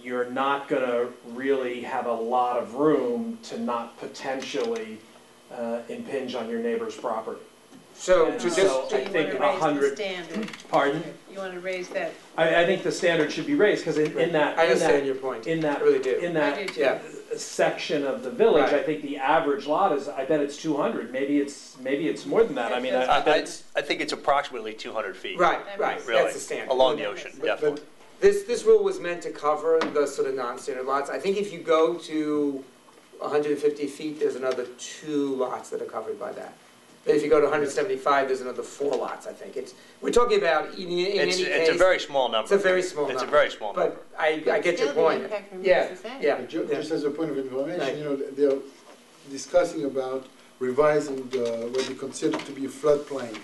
you're not going to really have a lot of room to not potentially impinge on your neighbor's property. so And to so- just, I think You want to raise 100 the standard. Pardon? You want to raise that. I think the standard should be raised, because in that, I in understand that, your point, in I that, really do. in I that do too. Yeah. section of the village, I Right. think the average lot is, I bet it's 200, maybe it's more than that, I mean, I bet it's, I think it's approximately 200 feet. Right, right, Really, that's the standard. along the ocean, But- definitely. This rule was meant to cover the sort of non-standard lots. I think if you go to 150 feet, there's another 2 lots that are covered by that. But if you go to 175, there's another 4 lots, I think. We're talking about, in any It's case. a very small number. It's a very small It's a number. very small number. But I get your Still, the point. impact Yeah, remains the same. yeah, yeah. Just as a point of Right. information, they're discussing about revising what they consider to be a floodplain,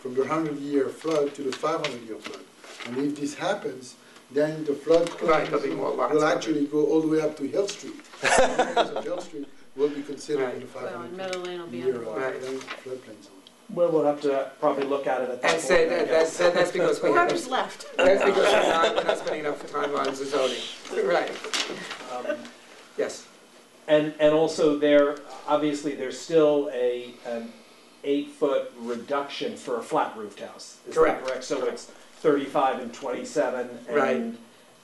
from the 100-year flood to the 500-year flood. And if this happens, then the Right, there'll be more floodplain lots will covered. actually go all the way up to Hill Street. Areas of Hill Street will be considered in the Well, and 500-year Meadow Lane will be Right. underwater. floodplain zone. well, we'll have to probably look at it at that point. And say I that, guess. that's because we have, Whoever's left. that's because we're not spending enough time on the zoning. Right, Um, yes. And also obviously, there's still an 8-foot reduction for a flat roofed house. Is that Correct. correct? So it's 35 and 27 Right. and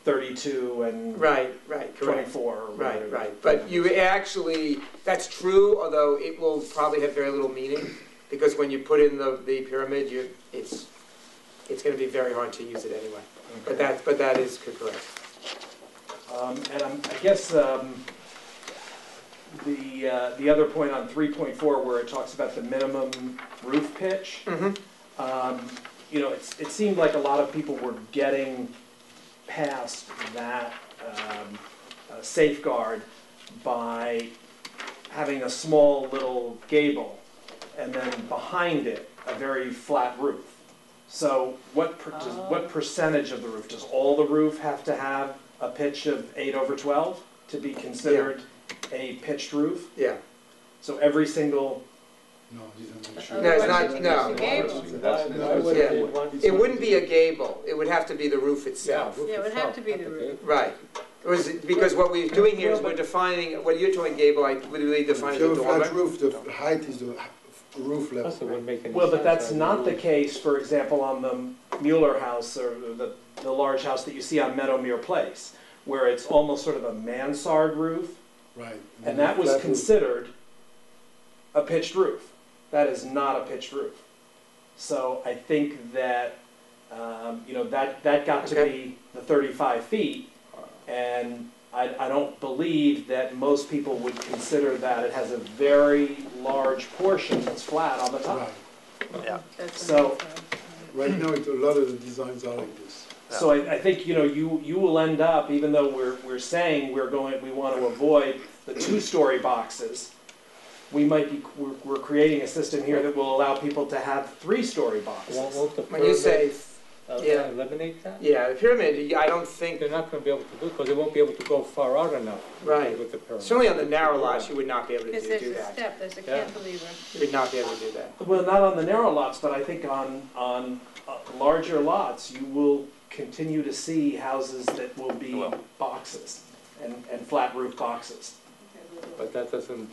32 and Right, correct. 24 or Right, whatever. right, but you actually, that's true, although it will probably have very little meaning, because when you put in the pyramid, it's gonna be very hard to use it anyway. But that is correct. And I guess the other point on 3.4, where it talks about the minimum roof pitch, it seemed like a lot of people were getting past that safeguard by having a small little gable and then behind it a very flat roof. So what percentage of the roof? Does all the roof have to have a pitch of 8/12? to be considered a pitched roof? Yeah. So every single, No, these are not Oh, sure. No, it's not- it's no. a gable. Why would Yeah. it want- It wouldn't be a gable, it would have to be the roof Yeah, itself. roof Yeah, it would have itself, to be not the the roof. gable. Right. Because what we're doing here is we're defining, what you're doing gable, like, literally If defining you the have a flat dormer. roof, the height is the roof level. Plus, it wouldn't make any well, but sense that's on not the roof. case, for example, on the Mueller house, or the large house that you see on Meadowmere Place, where it's almost sort of a mansard roof, Right. and that was Flat roof. considered a pitched roof. That is not a pitched roof. So I think that, you know, that got to Okay. be the 35 feet, and I don't believe that most people would consider that it has a very large portion that's flat on the top. Right. Yeah. That's So- what I'm Right now, a lot of the designs are like this. So I think, you know, you will end up, even though we're saying we want to avoid the two-story boxes, we're creating a system here that will allow people to have three-story boxes. Won't the When you say, pyramid, yeah. eliminate that? yeah, the pyramid, I don't think, They're not gonna be able to do, because they won't be able to go far out enough. Right. With the pyramid. certainly on the narrow lots, you would not be able to Because do there's a that. step, there's a Yeah. cantilever. You would not be able to do that. Well, not on the narrow lots, but I think on larger lots, you will continue to see houses that will be Well. boxes and flat roof boxes. But that doesn't.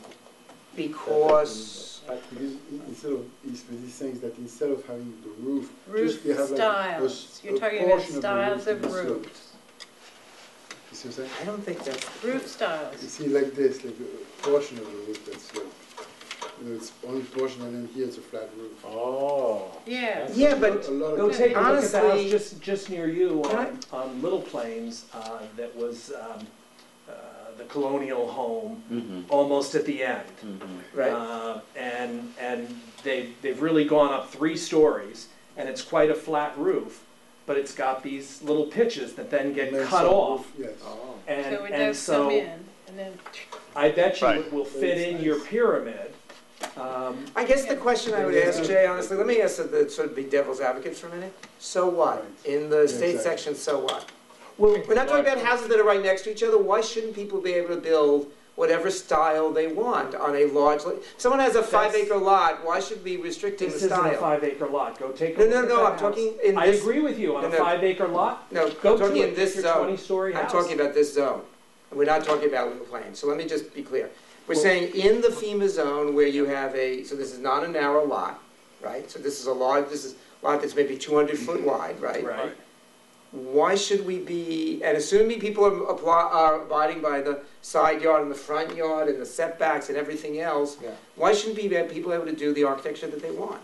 Because, Because instead of, he's saying that instead of having the roof, Roof just you have like styles, you're a talking about portion of the styles roof of to be sloped. roofs. You see what I'm saying? I don't think that's, Roof You styles. see like this, like a portion of the roof that's sloped. You know, it's only portion, and then here it's a flat roof. Oh. Yeah. yeah, but A lot Go of. take a look at the house Honestly- just near you Can on Little Plains, that was the colonial home, almost at the end. right, And they've really gone up 3 stories, and it's quite a flat roof, but it's got these little pitches that then get and then cut some off. roof, Yes. Oh. And So it and does come so in, and then, I bet you Right. it will fit in your pyramid. I guess the question I would ask, Jay, honestly, let me ask the, sort of be devil's advocate for a minute. So what? Right. In the state exactly. section, so what? Well, We're not talking about houses that are right next to each other. Why shouldn't people be able to build whatever style they want on a large, someone has a 5-acre lot, why should we be restricting the this isn't a style? 5-acre lot. Go take a No, look no, at no, that I'm house. talking in I this, agree with you, on a No, no. 5-acre lot, no, go I'm to talking in it, this it's your zone. 20-story house. I'm talking about this zone. We're not talking about Little Plain, so let me just be clear. We're Well- saying in the FEMA zone where you have so this is not a narrow lot, right? So this is a lot that's maybe 200 foot wide, right? Right. Why should we be, and assuming people are abiding by the side yard and the front yard and the setbacks and everything else, Yeah. why shouldn't people able to do the architecture that they want?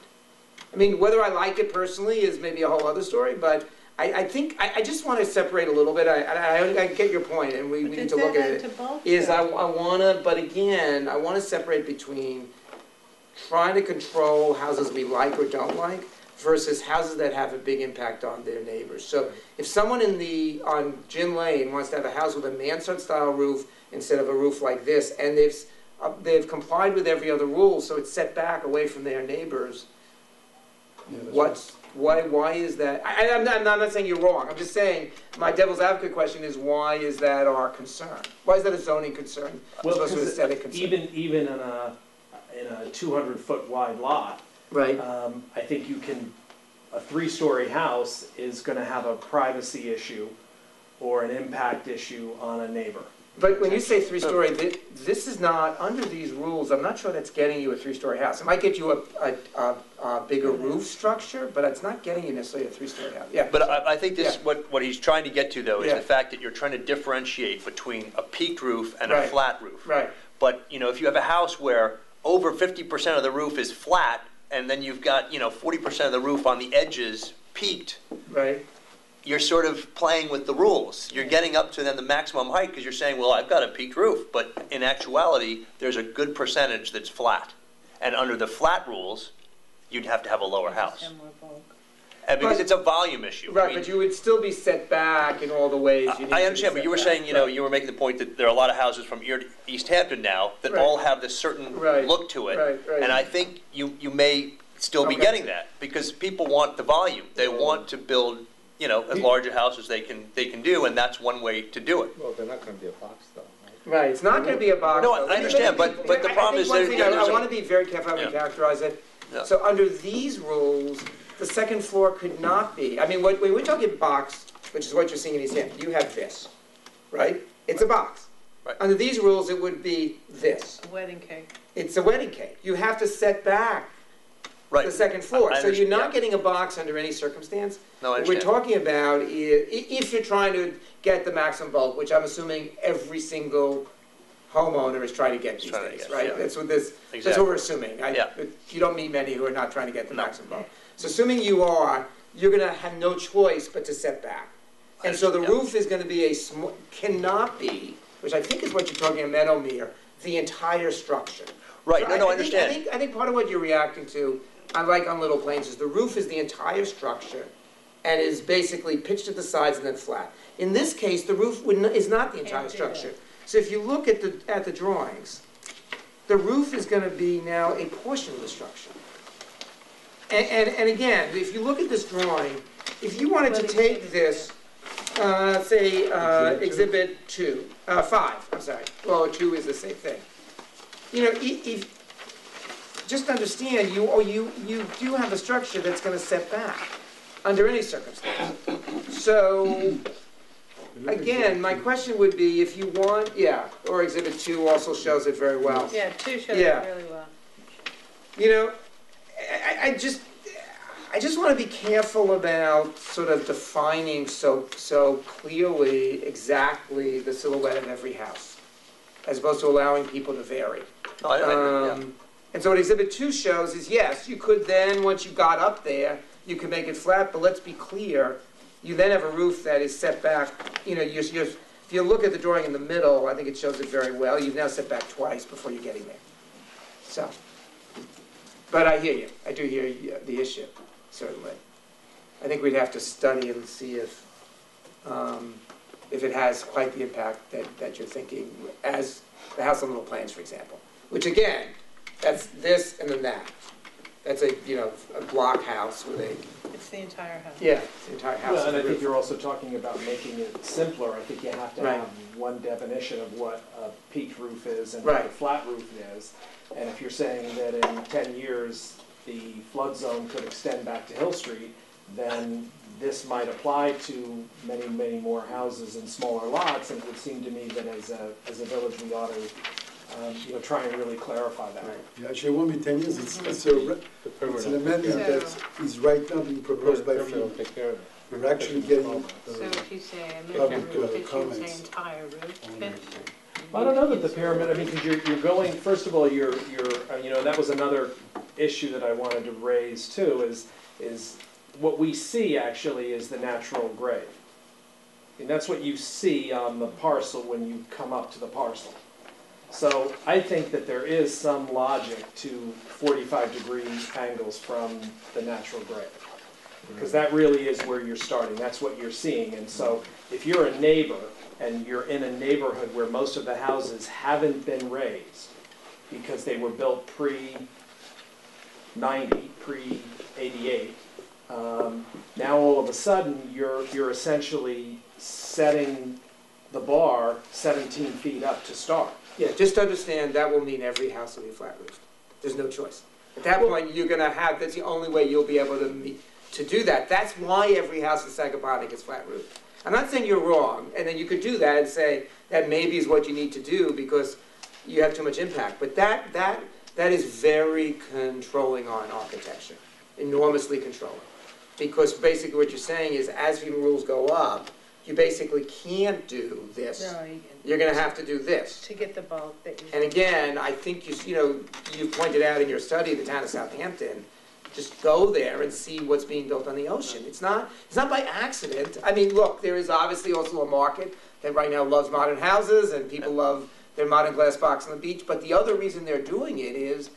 I mean, whether I like it personally is maybe a whole other story, but I think, I just want to separate a little bit, I get your point, and we but need it's to look at dead it. end to bulk Is I though. wanna, but again, I wanna separate between trying to control houses we like or don't like versus houses that have a big impact on their neighbors. So if someone on Gin Lane wants to have a house with a mansard style roof instead of a roof like this, and they've complied with every other rule, so it's set back away from their neighbors, Yeah, that's why is that? I'm not saying you're wrong, I'm just saying, my devil's advocate question is, why is that our concern? Why is that a zoning concern, as Well, opposed to an because aesthetic concern? even in a 200-foot wide lot, Right, I think a 3-story house is gonna have a privacy issue or an impact issue on a neighbor. but when you say 3-story, this is not, under these rules, I'm not sure that's getting you a 3-story house. It might get you a bigger roof structure, but it's not getting you necessarily a 3-story house, yeah. But I think this, Yeah. what he's trying to get to, though, is Yeah. the fact that you're trying to differentiate between a peaked roof and a Right. flat roof. Right, But, if you have a house where over 50% of the roof is flat, and then you've got, 40% of the roof on the edges peaked, right, you're sort of playing with the rules. You're getting up to then the maximum height, because you're saying, well, I've got a peaked roof, but in actuality, there's a good percentage that's flat. And under the flat rules, you'd have to have a lower house. And more bulk. And because But- it's a volume issue. I right, mean, but you would still be set back in all the ways you need to be I understand, but you were set back. saying, you were making the point that there are a lot of houses from East Hampton now that Right. all have this certain Right. look to it. Right, right. And I think you may still be Okay. getting that, because people want the volume. They want to build, as large a house as they can do, and that's one way to do it. Well, they're not gonna be a box though, right? Right, it's not gonna be a box. No, though. I understand, but the problem is I there- think there's I a- wanna be very careful how we Yeah. characterize it. Yeah. So under these rules, the second floor could not be, I mean, when we're talking box, which is what you're seeing in East Hampton, you have this, right? It's a box. Right. Under these rules, it would be this. A wedding cake. It's a wedding cake. You have to set back Right. the second floor. I So you're understand, not yeah. getting a box under any circumstance. No, I What we're understand. talking about is, if you're trying to get the maximum bulk, which I'm assuming every single homeowner is trying to get these Trying to days, get, right? yeah. That's what that's what Exactly. we're assuming. Yeah. You don't meet many who are not trying to get the No. maximum bulk. So assuming you are, you're gonna have no choice but to set back. And so the Yeah. roof is gonna be cannot be, which I think is what you're talking about, Meadowmere, the entire structure. Right, So no, I think- understand. I think part of what you're reacting to, unlike on Little Plains, is the roof is the entire structure and is basically pitched at the sides and then flat. In this case, the roof is not the entire Can't do structure. So if you look at the drawings, the roof is gonna be now a portion of the structure. And again, if you look at this drawing, if you wanted to What take exhibit this, say, exhibit 5, I'm sorry, well, 2 is the same thing. You know, just understand, you do have a structure that's gonna set back under any circumstance. So, again, my question would be, if you want, or exhibit 2 also shows it very well. Yeah, 2 shows Yeah. it really well. You know, I just want to be careful about sort of defining so clearly exactly the silhouette of every house, as opposed to allowing people to vary. No, yeah. And so what Exhibit 2 shows is, yes, you could then, once you got up there, you could make it flat, but let's be clear, you then have a roof that is set back, you know, if you look at the drawing in the middle, I think it shows it very well, you've now set back twice before you're getting there. So, but I hear you, I do hear the issue, certainly. I think we'd have to study and see if it has quite the impact that you're thinking, as the House on Little Plains, for example. Which again, that's this and then that. That's a block house with a, It's the entire house. it's the entire house. Well, and I with a think roof. you're also talking about making it simpler. I think you have to Right. have one definition of what a peaked roof is and Right. what a flat roof is. And if you're saying that in 10 years, the flood zone could extend back to Hill Street, then this might apply to many, many more houses and smaller lots. And it would seem to me that as a village, we ought to, try and really clarify that. Right. Yeah, actually, it won't be 10 years, it's The an permanent. amendment Yeah. that is right now being proposed by Permanent will FEMA. take care of it. We're actually getting, So if you say a Public, minimum roof, it should comments. say entire roof. I don't know that the pyramid, I mean, because you're going, first of all, you're, that was another issue that I wanted to raise too, is what we see actually is the natural grade. And that's what you see on the parcel when you come up to the parcel. So I think that there is some logic to 45-degree angles from the natural grade. Because that really is where you're starting, that's what you're seeing. And so if you're a neighbor and you're in a neighborhood where most of the houses haven't been raised because they were built pre-90, pre-88, now all of a sudden you're essentially setting the bar 17 feet up to start. Yeah, just understand that will mean every house will be flat roofed. There's no choice. At that point, you're gonna have, that's the only way you'll be able to do that. That's why every house in Sagaponic is flat roofed. I'm not saying you're wrong, and then you could do that and say that maybe is what you need to do because you have too much impact. But that is very controlling on architecture, enormously controlling. Because basically what you're saying is as FEMA rules go up, you basically can't do this. No, You're gonna have to do this. to get the bulk that you. And again, I think you pointed out in your study, the town of Southampton, just go there and see what's being built on the ocean. It's not by accident. I mean, look, there is obviously also a market that right now loves modern houses and people love their modern glass box on the beach, but the other reason they're doing it is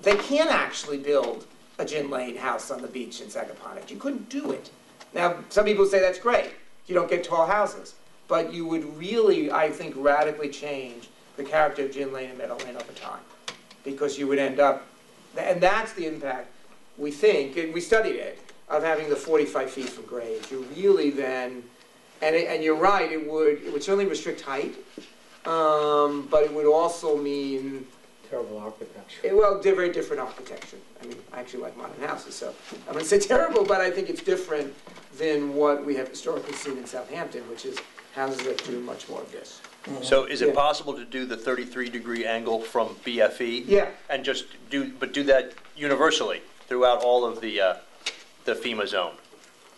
they can't actually build a Gin Lane house on the beach in Sagaponic. You couldn't do it. Now, some people say that's great. You don't get tall houses. But you would really, I think, radically change the character of Gin Lane and Meadow Lane over time. Because you would end up, and that's the impact, we think, and we studied it, of having the 45 feet from grade. You really then, and you're right, it would certainly restrict height, but it would also mean, Terrible architecture. well, very different architecture. I mean, I actually like modern houses, so I'm gonna say terrible, but I think it's different than what we have historically seen in Southampton, which is houses that do much more of this. So is it Yeah. possible to do the 33-degree angle from BFE? Yeah, And just do that universally throughout all of the FEMA zone?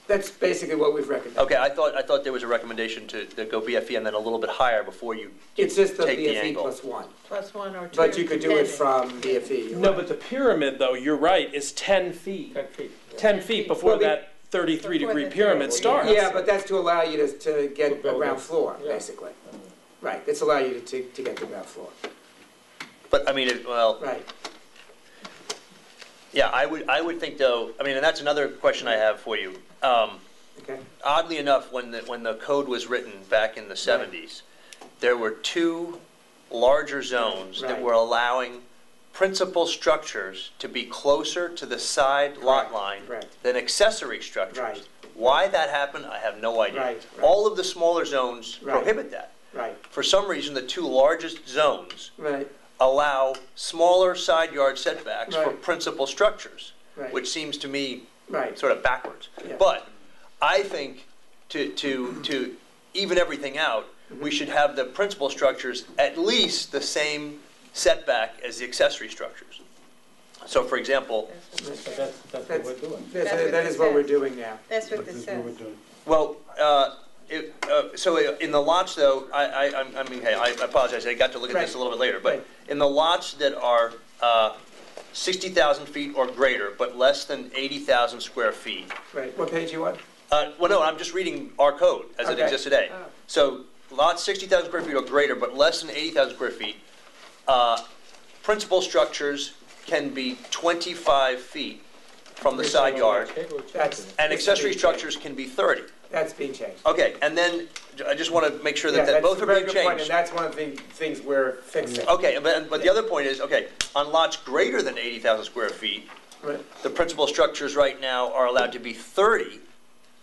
that's basically what we've recommended. Okay, I thought there was a recommendation to go BFE and then a little bit higher before you It's just the take the BFE angle. plus one, Plus one or two. but you could do it depending. from BFE. you're No, right. but the pyramid, though, you're right, is 10 feet. 10 feet. 10 feet before Well, the- that 33-degree Before the pyramid 33. starts. Yeah, but that's to allow you to get To a build ground it. floor, Yeah. basically. Right, it's allow you to get the ground floor, But, I mean, well, right. yeah, I would think though, I mean, and that's another question I have for you. Okay, Oddly enough, when the code was written back in the 70s, there were two larger zones that Right. were allowing principal structures to be closer to the side lot Correct, line correct. than accessory structures. Right. Why that happened, I have no idea. Right, right. All of the smaller zones Right. prohibit that. Right, For some reason, the two largest zones right, allow smaller side yard setbacks for Right. principal structures, right, which seems to me right, sort of backwards. Yeah. But I think to even everything out, we should have the principal structures at least the same setback as the accessory structures. So for example, So that's what we're doing. That's- That's what that this is what we're says. doing now. That's what This this is what we're says. doing. well, so in the lots though, I mean, hey, I apologize, I got to look at this a little bit later, but Right. in the lots that are 60,000 feet or greater, but less than 80,000 square feet, Right, what page you on? well, no, I'm just reading our code as it Okay. exists today. Oh. So lots 60,000 square feet or greater, but less than 80,000 square feet, principal structures can be 25 feet from the side yard, That's. and this is accessory being structures changed. can be 30. That's being changed. Okay, and then I just want to make sure Yeah, that both that's are a very being good point, and changed. that's one of the things we're fixing. Okay, but the other point is, okay, on lots greater than 80,000 square feet, Right, the principal structures right now are allowed to be 30,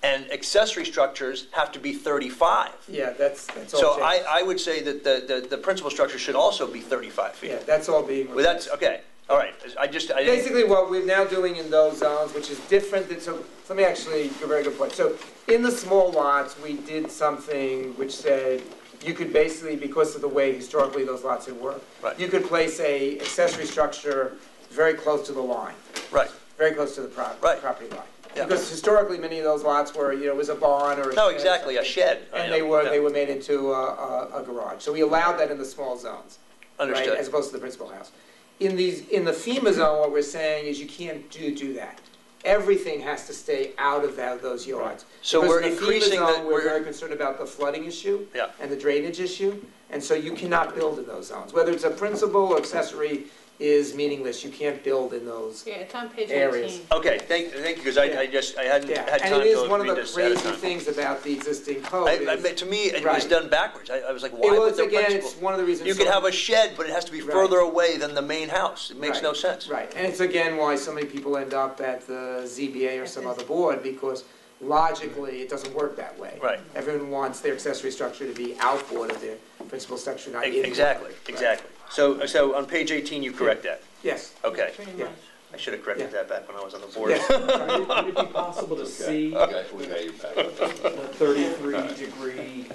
and accessory structures have to be 35. yeah, that's all So changed. I would say that the principal structure should also be 35 feet. Yeah, that's all being. Well, that's, okay, all right, I didn't, Basically, what we're now doing in those zones, which is different than, so let me actually, a very good point. So in the small lots, we did something which said you could basically, because of the way historically those lots had worked, Right. you could place a accessory structure very close to the line, right, very close to the Right. property line. Yeah. Because historically, many of those lots were, it was a barn or a no, shed. exactly, a shed. And Yeah, they were yeah. made into a garage. So we allowed that in the small zones. Right, as Understood, opposed to the principal house. In the FEMA zone, what we're saying is you can't do that. Everything has to stay out of those yards. so Because we're in the FEMA increasing zone, the, we're very concerned about the flooding issue Yeah. and the drainage issue, and so you cannot build in those zones. Whether it's a principal or accessory is meaningless, you can't build in those. Yeah, it's on page Areas. 18. okay, thank you, because Yeah. I hadn't Yeah, had and time it is to one of read the this ahead of crazy time. things about the existing code is. To me, it was Right. done backwards, I was like, why Well, would it's the again, principal? it's one of the reasons. You can have a shed, but it has to be Right. further away than the main house, it makes Right. no sense. Right, and it's again why so many people end up at the ZBA or some other board, because logically, it doesn't work that way. Right. Everyone wants their accessory structure to be outboard of their principal structure, not inboard. Exactly, Right. exactly. So on page 18, you correct that? Yes, Okay, Pretty Yeah. much. I should have corrected Yeah. that back when I was on the board. yes. Would it be possible to see We got you back. the 33-degree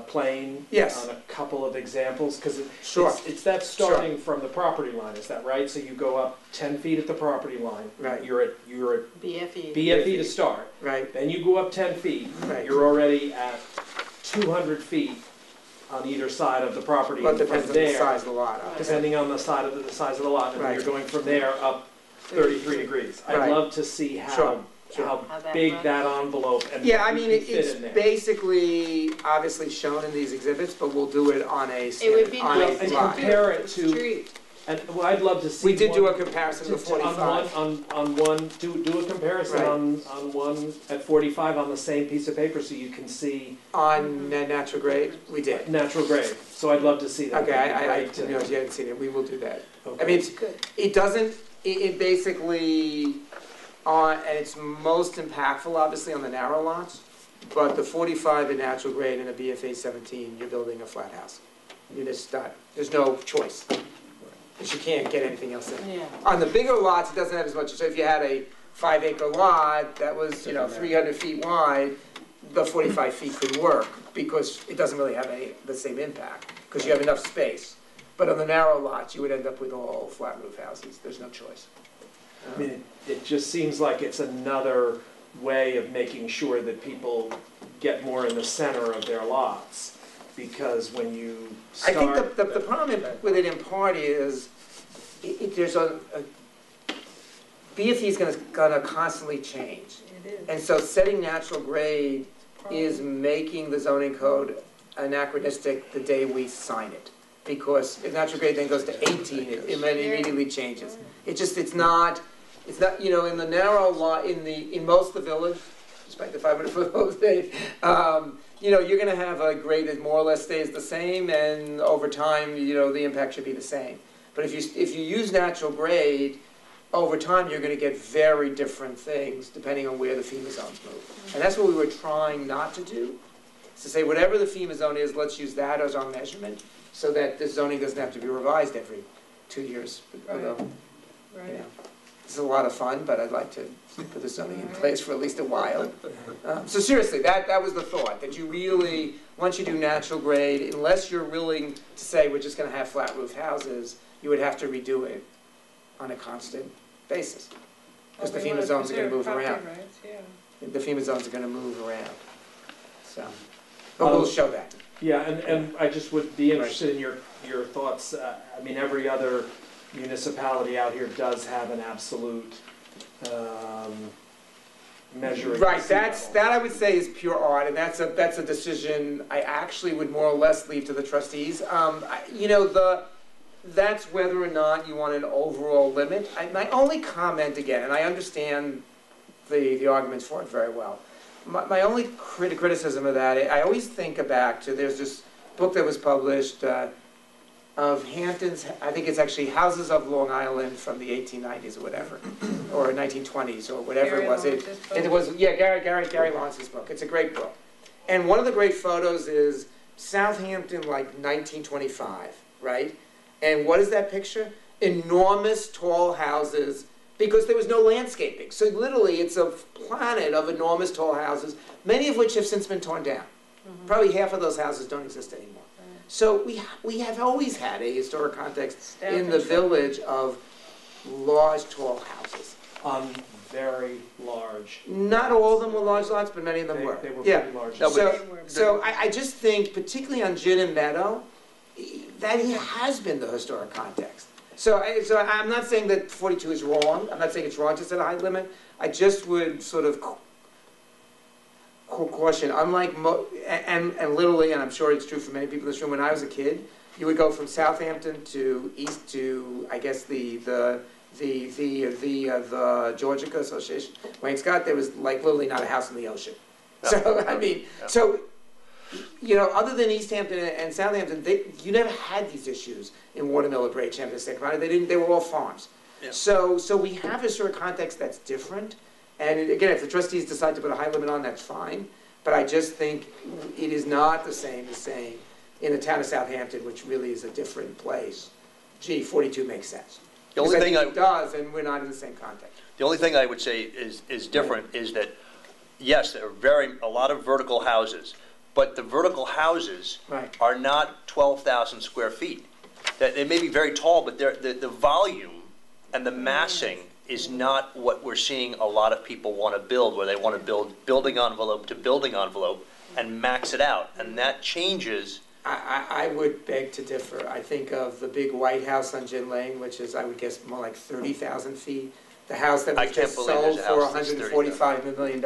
plane? Yes. On a couple of examples? Because Sure. it's that starting from the property line, is that right? So you go up 10 feet at the property line. Right. You're at BFE. BFE to start. Right, Then you go up 10 feet. Right. You're already at 200 feet on either side of the property. but And depends from on the there, size of the lot, obviously. depending on the size of the lot, and then Right. you're going from there up 33 degrees. I'd Right. love to see how, Sure, sure. how How that big looks. that envelope and Yeah, I what mean, you can fit it's in there. basically, obviously shown in these exhibits, but we'll do it on a, It would be on nice a to And lot. compare it to, Street. and well, I'd love to see. We did do a one- comparison of to- on 45. on one, do a comparison Right. on one at 45 on the same piece of paper so you can see On natural grade, we did. natural grade. So I'd love to see that. Okay, That'd be I great didn't to- know you hadn't seen it, we will do that. okay. I mean, it's, Good. it doesn't, it basically, and it's most impactful, obviously, on the narrow lots, but the 45 in natural grade and a BFA 17, you're building a flat house. municipality. There's no choice. Because you can't get anything else in. Yeah. On the bigger lots, it doesn't have as much, so if you had a 5-acre lot that was, 300 feet wide, the 45 feet could work, because it doesn't really have the same impact, because you have enough space. But on the narrow lots, you would end up with all flat roof houses, there's no choice. I mean, it just seems like it's another way of making sure that people get more in the center of their lots. Because when you I start. think the problem with it in part is, there's BFE is gonna constantly change. It is. And so setting natural grade is making the zoning code anachronistic the day we sign it. Because if natural grade then goes to 18, it immediately changes. It's not, in the narrow lot, in most of the village, despite the 500-foot hose you're gonna have a grade that more or less stays the same, and over time, the impact should be the same. But if you use natural grade, over time, you're gonna get very different things depending on where the FEMA zones move. And that's what we were trying not to do, is to say whatever the FEMA zone is, let's use that as our measurement, so that the zoning doesn't have to be revised every 2 years. Although, Right. It's a lot of fun, but I'd like to put the zoning in place for at least a while. So seriously, that was the thought, that you really, once you do natural grade, unless you're willing to say we're just gonna have flat roof houses, you would have to redo it on a constant basis. Because the FEMA zones are gonna move around. The FEMA zones are gonna move around. So, but we'll show that. Yeah, and I just would be interested in your thoughts. I mean, every other municipality out here does have an absolute measuring. Right, sea that level. I would say is pure art, and that's a decision I actually would more or less leave to the trustees. That's whether or not you want an overall limit. My only comment, again, and I understand the arguments for it very well. My only criticism of that, I always think back to, there's this book that was published of Hampton's, I think it's actually Houses of Long Island from the 1890s or whatever, or 1920s or whatever it was. It was, yeah, Gary Lawrence's book. It's a great book. And one of the great photos is Southampton, like 1925, right? And what is that picture? Enormous tall houses, because there was no landscaping. So literally, it's a planet of enormous tall houses, many of which have since been torn down. Mm-hmm. Probably half of those houses don't exist anymore. Right. So we have always had a historic context in the village of large, tall houses. Very large. Not all of them were large lots, but many of them were. They were yeah. pretty large. No, So I just think, particularly on Gin and Meadow, that has been the historic context. So I'm not saying that 42 is wrong. I'm not saying it's wrong to set a height limit. I just would sort of caution, unlike, and literally, and I'm sure it's true for many people in this room, when I was a kid, you would go from Southampton to east to, I guess, the Georgia Association, Wayne Scott, there was like literally not a house in the ocean. Yeah. So, I mean, so, other than East Hampton and Southampton, you never had these issues in Watermill or Bray, Champion, St. Ronnie. They were all farms. Yeah. So we have a sort of context that's different. And again, if the trustees decide to put a height limit on, that's fine. But I just think it is not the same as saying in the town of Southampton, which really is a different place, gee, 42 makes sense. The only thing it does, and we're not in the same context. The only thing I would say is different is that, yes, there are a lot of vertical houses, but the vertical houses are not 12,000 square feet. That they may be very tall, but the volume and the massing is not what we're seeing a lot of people want to build, where they want to build building envelope to building envelope and max it out, and that changes. I would beg to differ. I think of the big White House on Gin Lane, which is, I would guess, more like 30,000 feet. The house that was just sold for $145 million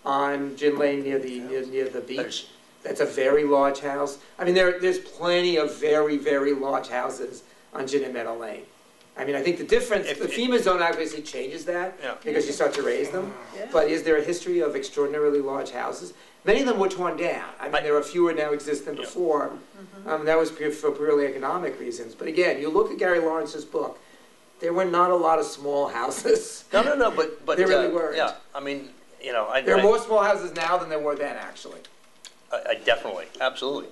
on Gin Lane near the beach. That's a very large house. I mean, there's plenty of very, very large houses on Gin and Meadow Lane. I mean, I think the difference, the FEMA zone obviously changes that, because you start to raise them. Yeah. But is there a history of extraordinarily large houses? Many of them were torn down. I mean, there are fewer now exist than before. That was for purely economic reasons. But again, you look at Gary Lawrence's book, there were not a lot of small houses. No, but there really weren't. Yeah, I mean, there are more small houses now than there were then, actually. Definitely, absolutely.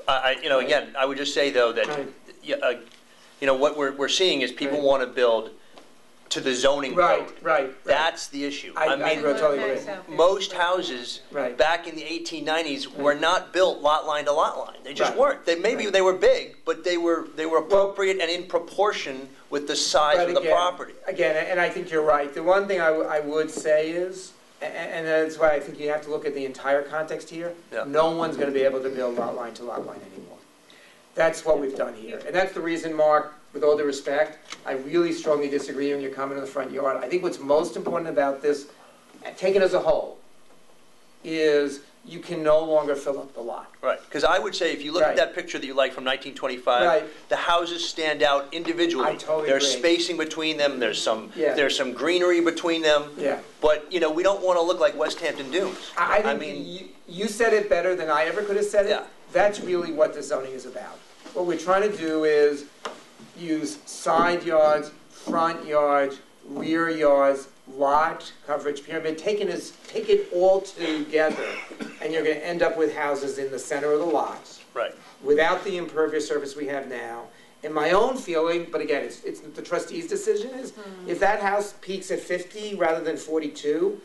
Again, I would just say though that, Right. what we're seeing is people Right. want to build to the zoning Right, code. right. That's the issue. I totally agree. Most houses Right. back in the 1890s were not built lot line to lot line. They just Right. weren't. Maybe they were big, but they were appropriate and in proportion with the size But of the again- property. Again, and I think you're right. The one thing I would say is, and that's why I think you have to look at the entire context here. Yeah. No one's gonna be able to build lot line to lot line anymore. That's what we've done here. And that's the reason, Mark, with all due respect, I really strongly disagree when you're coming to the front yard. I think what's most important about this, taken as a whole, is you can no longer fill up the lot. Right, because I would say if you look at Right. that picture that you like from 1925, Right. the houses stand out individually. I totally There's agree. spacing between them, there's some Yeah. greenery between them, Yeah. but, we don't want to look like West Hampton Dunes. I I think mean- you said it better than I ever could have said it. Yeah. That's really what the zoning is about. What we're trying to do is use side yards, front yards, rear yards, lot coverage pyramid, take it all together, and you're gonna end up with houses in the center of the lots, Right. without the impervious surface we have now. And my own feeling, but again, it's the trustees' decision, is if that house peaks at 50 rather than 42,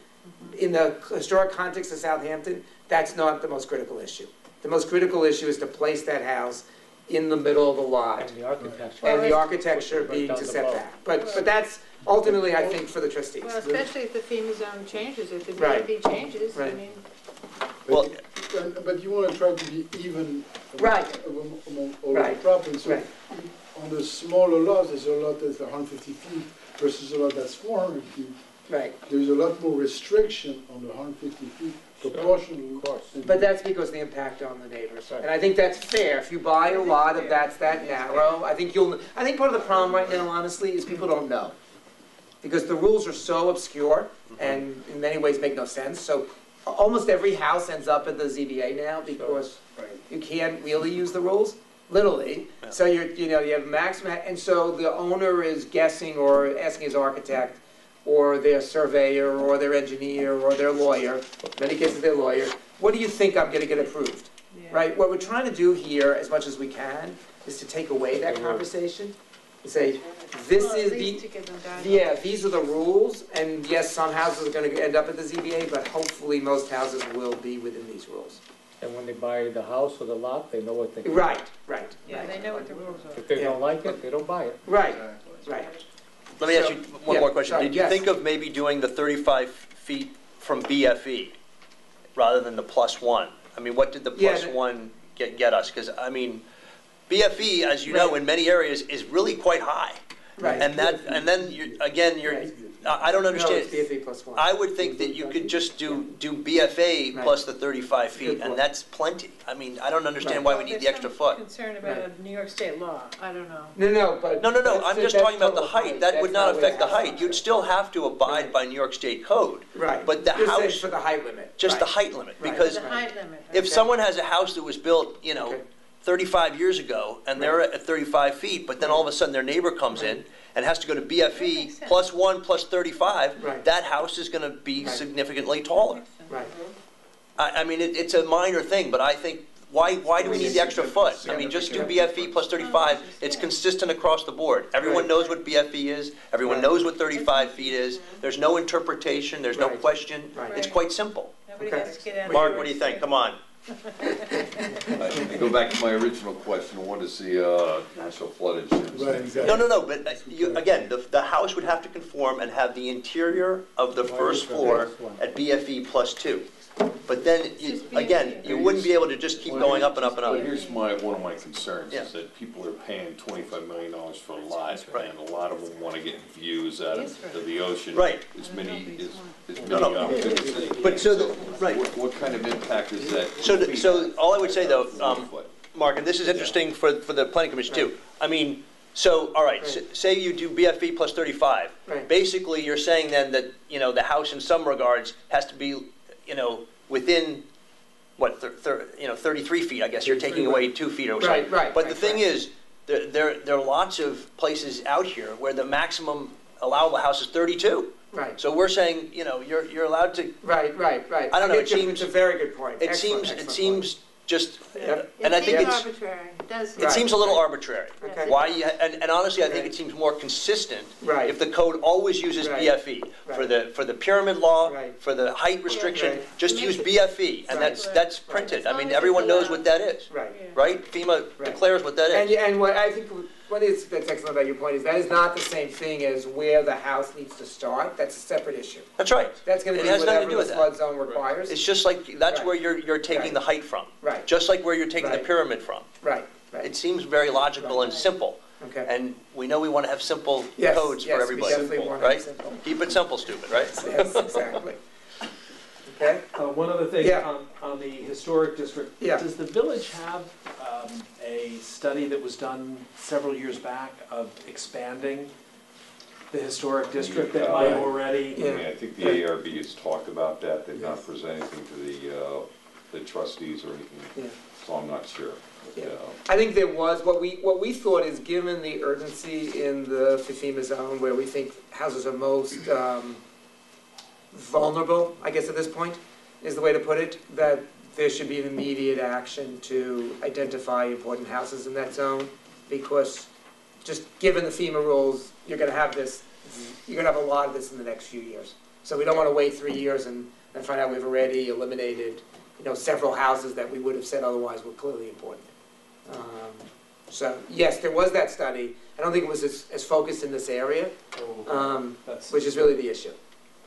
in the historic context of Southampton, that's not the most critical issue. The most critical issue is to place that house in the middle of the lot, And the architecture. and the architecture Right being down to the set bow. back. But that's ultimately, I think, for the trustees. Well, especially if the FEMA zone changes, if the Right. DEP changes, I Right. mean, Well- But you want to try to be even Right. among all the Right. properties. So Right. on the smaller lots, there's a lot that's 150 feet versus a lot that's 400 feet. Right, There's a lot more restriction on the 150 feet proportionally. Of course. but that's because of the impact on the neighbors. Right. And I think that's fair. If you buy a lot of that's that narrow, I think part of the problem right now, honestly, is people don't know. Because the rules are so obscure and in many ways make no sense. So almost every house ends up at the ZBA now because you can't really use the rules, literally. So you have maximum, and so the owner is guessing or asking his architect or their surveyor or their engineer or their lawyer, in many cases their lawyer, what do you think I'm gonna get approved? yeah. Right, what we're trying to do here, as much as we can, is to take away that conversation and say, this Well, at is least the, to give them guidelines. yeah, these are the rules, and yes, some houses are gonna end up at the ZBA, but hopefully most houses will be within these rules. And when they buy the house or the lot, they know what they. Right. Yeah, they know what the rules are. If they Yeah. don't like it, they don't buy it. Right, right. Let me ask So- you one yeah, more question. sorry, Did you yes. think of maybe doing the 35 feet from BFE rather than the +1? I mean, what did the Yeah, +1 get us? Because, I mean, BFE, as you know, Right. in many areas, is really quite high. Right. And then, Right. I don't No, understand. it's BFE plus one. I would think that you could just do BFA Right. plus the 35 feet, Good and point. that's plenty. I mean, I don't understand Right. why we Well, need the there's extra some foot. concern about a New York State law, I don't know. No, but. No, I'm just talking about the total height. That would That's not where affect the house height. is. You'd still have to abide Right. by New York State code, Right. but the You're saying house, for the height limit. just the Right. height limit. Right. Because The height limit. if Okay. someone has a house that was built, Okay. 35 years ago, and they're at 35 feet, but then all of a sudden their neighbor comes in and has to go to That BFE makes sense. +1 plus 35, Right. that house is gonna be Right. significantly taller. Right. I mean, it's a minor thing, but I think, why do we need the extra foot? I mean, just do BFE plus 35, it's consistent across the board. Everyone Right. knows what BFE is, everyone Right. knows what 35 feet is, there's no interpretation, there's no Right. question, Right. it's quite simple. Nobody Okay. has to get out of Mark, New what do you York think? State. Come on. I go back to my original question, what is the national flood insurance? Right, exactly. No, but again, the house would have to conform and have the interior of the first floor at BFE +2. But then, Just again, BFE. you wouldn't be able to just keep going up and up and up. But here's one of my concerns, Yeah. is that people are paying $25 million for a lot, Right. and a lot of them want to get views out Yes, of right. the ocean. Right. As many No, no. opportunities as they can. But so right. What kind of impact is that? So all I would say though, 40 foot? Mark, and this is interesting for the planning commission too. I mean, so, all right, Right. say you do BFE plus 35. Right. Basically, you're saying then that, the house in some regards has to be, within, what, 33 feet, I guess. You're taking away 2 feet or something. Right. But the thing is, there are lots of places out here where the maximum allowable house is 32. Right. So we're saying, you're allowed to, Right. I don't know, get you. It's a very good point. it Excellent, seems excellent just just, Yep. and I It think seems it's, arbitrary, it does. it seems a little arbitrary. Okay. Why you, and honestly, I think Right. it seems more consistent Right. if the code always uses Right. BFE. For Right. the pyramid law, Right. for the height restriction, Right. just Make use it BFE, and Right. that's printed. As I long mean, as it's everyone knows allowed. what that is, Right. Yeah. right? FEMA Right. declares what that And, is. and what I think, what is, that's excellent about your point, is that is not the same thing as where the house needs to start, that's a separate issue. That's right. That's gonna It be has nothing to whatever do the with that. flood zone requires. It's just like, that's Right. where you're taking Right. the height from, Right, just like where you're taking the Right. pyramid from. right, right, It seems very logical and simple, okay. and we know we want to have simple Yes, codes yes, for we everybody, definitely want it right? simple. Keep it simple, stupid, right? Yes, exactly. Okay, One other thing Yeah. on the historic district. Yeah. Does the village have a study that was done several years back of expanding the historic district that might already? Yeah. I mean, I think the ARB has talked about that, they've not presented anything to the trustees or Yeah. anything, so I'm not sure. Yeah. But, I think there was, what we thought is, given the urgency in the FEMA zone, where we think houses are most vulnerable, I guess at this point, is the way to put it, that there should be an immediate action to identify important houses in that zone, because just given the FEMA rules, you're gonna have this, you're gonna have a lot of this in the next few years. So we don't wanna wait 3 years and find out we've already eliminated, several houses that we would have said otherwise were clearly important. So, yes, there was that study. I don't think it was as focused in this area, That's- which is really the issue.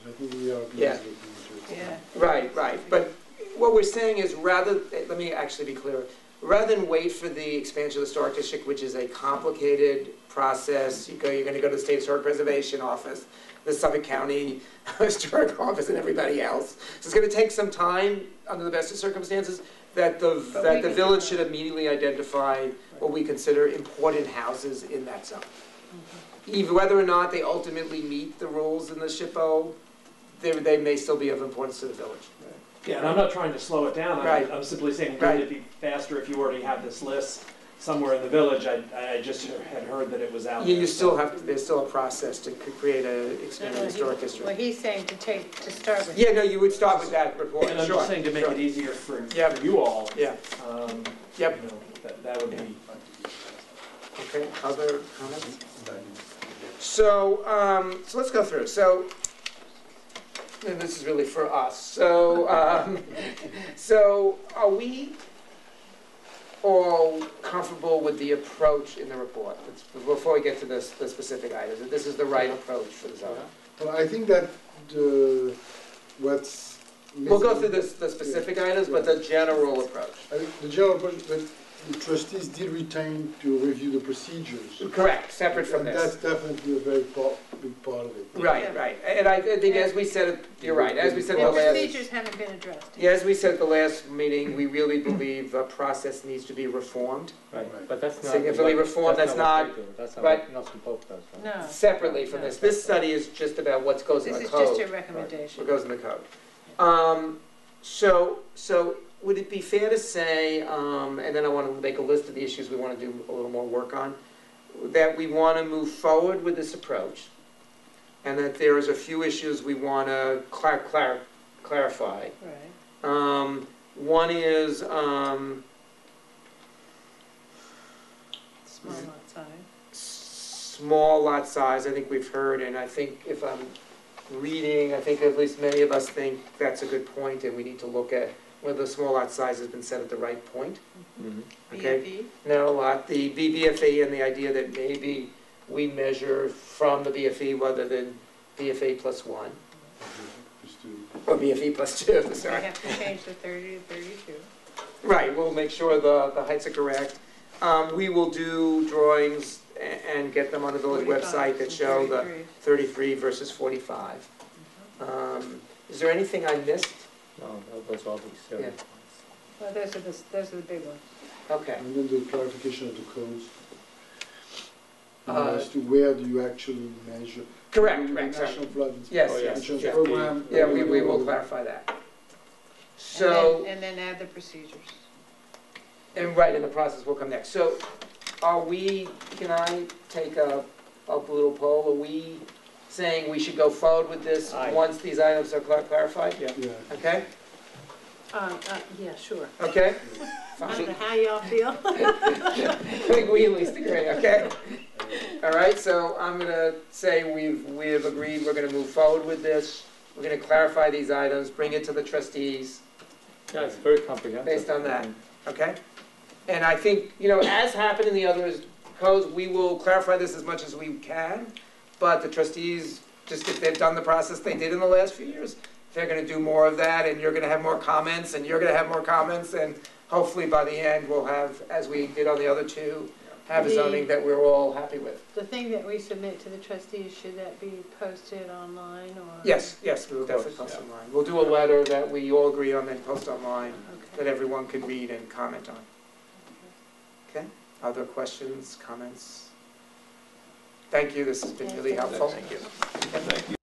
I think the ARB is Yeah. looking into it. Yeah. Right, right. But what we're saying is let me actually be clear. Rather than wait for the expansion of the historic district, which is a complicated process, you're gonna go to the State Historic Preservation Office, the Suffolk County Historic Office, and everybody else. So it's gonna take some time, under the best of circumstances, that the village should immediately identify what we consider important houses in that zone. Even whether or not they ultimately meet the rules in the SHPO, they may still be of importance to the village. Yeah, and I'm not trying to slow it down. Right. I'm simply saying, Right. wouldn't it be faster if you already have this list somewhere in the village? I just had heard that it was out there. You still have, there's still a process to create a No, expanded no, historic What district. he's saying to start with. Yeah, no, you would start with that report, And I'm sure. just saying to make sure. it easier for Yep. you all, Yeah, Yep. that would be. okay, other comments? So let's go through. So, and this is really for us. So are we all comfortable with the approach in the report? Before we get to the specific items, that this is the right approach for the zone? Well, I think that what's We'll go missing- through the specific items, but the general approach. I think the general approach, but the trustees did retain to review the procedures. Correct, separate from And that's this. definitely a very big part of it. Right, right. And I think as we said, you're right, as we said in the The last, procedures haven't been addressed. yeah, as we said at the last meeting, we really believe the process needs to be reformed. Right, but that's not. Significantly reformed, that's what not- they do. That's not right. what Nelson Pope does, right? No. Separately from this. This study is just about what goes in This the is just a code. recommendation. What goes in the code. So would it be fair to say, and then I want to make a list of the issues we want to do a little more work on, that we want to move forward with this approach, and that there is a few issues we want to clarify. Right. One is, Small lot size. small lot size, I think we've heard, and I think if I'm reading, I think at least many of us think that's a good point, and we need to look at whether the small lot size has been set at the right point. Mhm. Okay. BFE. No, the BFE and the idea that maybe we measure from the BFE rather than BFA plus 1, Just to- or BFE plus 2, We sorry. have to change the 30 to 32. Right, we'll make sure the heights are correct. We will do drawings and get them on the village 45 website that and show the 33. 33 versus 45. Is there anything I missed? No, those are all these Yeah. serious Well, those are the big ones. Okay. And then the clarification of the codes. Uh, As to where do you actually measure. Correct, The correct, sorry. National Flood Yes, Oh, yes, Insurance yeah. Program. Yeah, we will clarify that. So, And then add the procedures. and right, in the process will come next. So are we, can I take a little poll? Are we saying we should go forward with this Aye. once these items are clarified? Yeah. Yeah. Okay? Yeah, sure. Okay? I don't know how y'all feel. I think we at least agree, okay? All right, so I'm gonna say we've agreed, we're gonna move forward with this. We're gonna clarify these items, bring it to the trustees, Yeah, it's very comprehensive. Based on that. okay? And I think, as happened in the others codes, we will clarify this as much as we can, but the trustees, just if they've done the process they did in the last few years, they're gonna do more of that, and you're gonna have more comments, and you're gonna have more comments, and hopefully by the end, we'll have, as we did on the other two, have a zoning that we're all happy with. The thing that we submit to the trustees, should that be posted online or? Yes, we will definitely course, post yeah. online. We'll do a letter that we all agree on, then post online, that Okay. everyone can read and comment on. Okay? Other questions, comments? Thank you, this has been really helpful. Thank you. Thank you.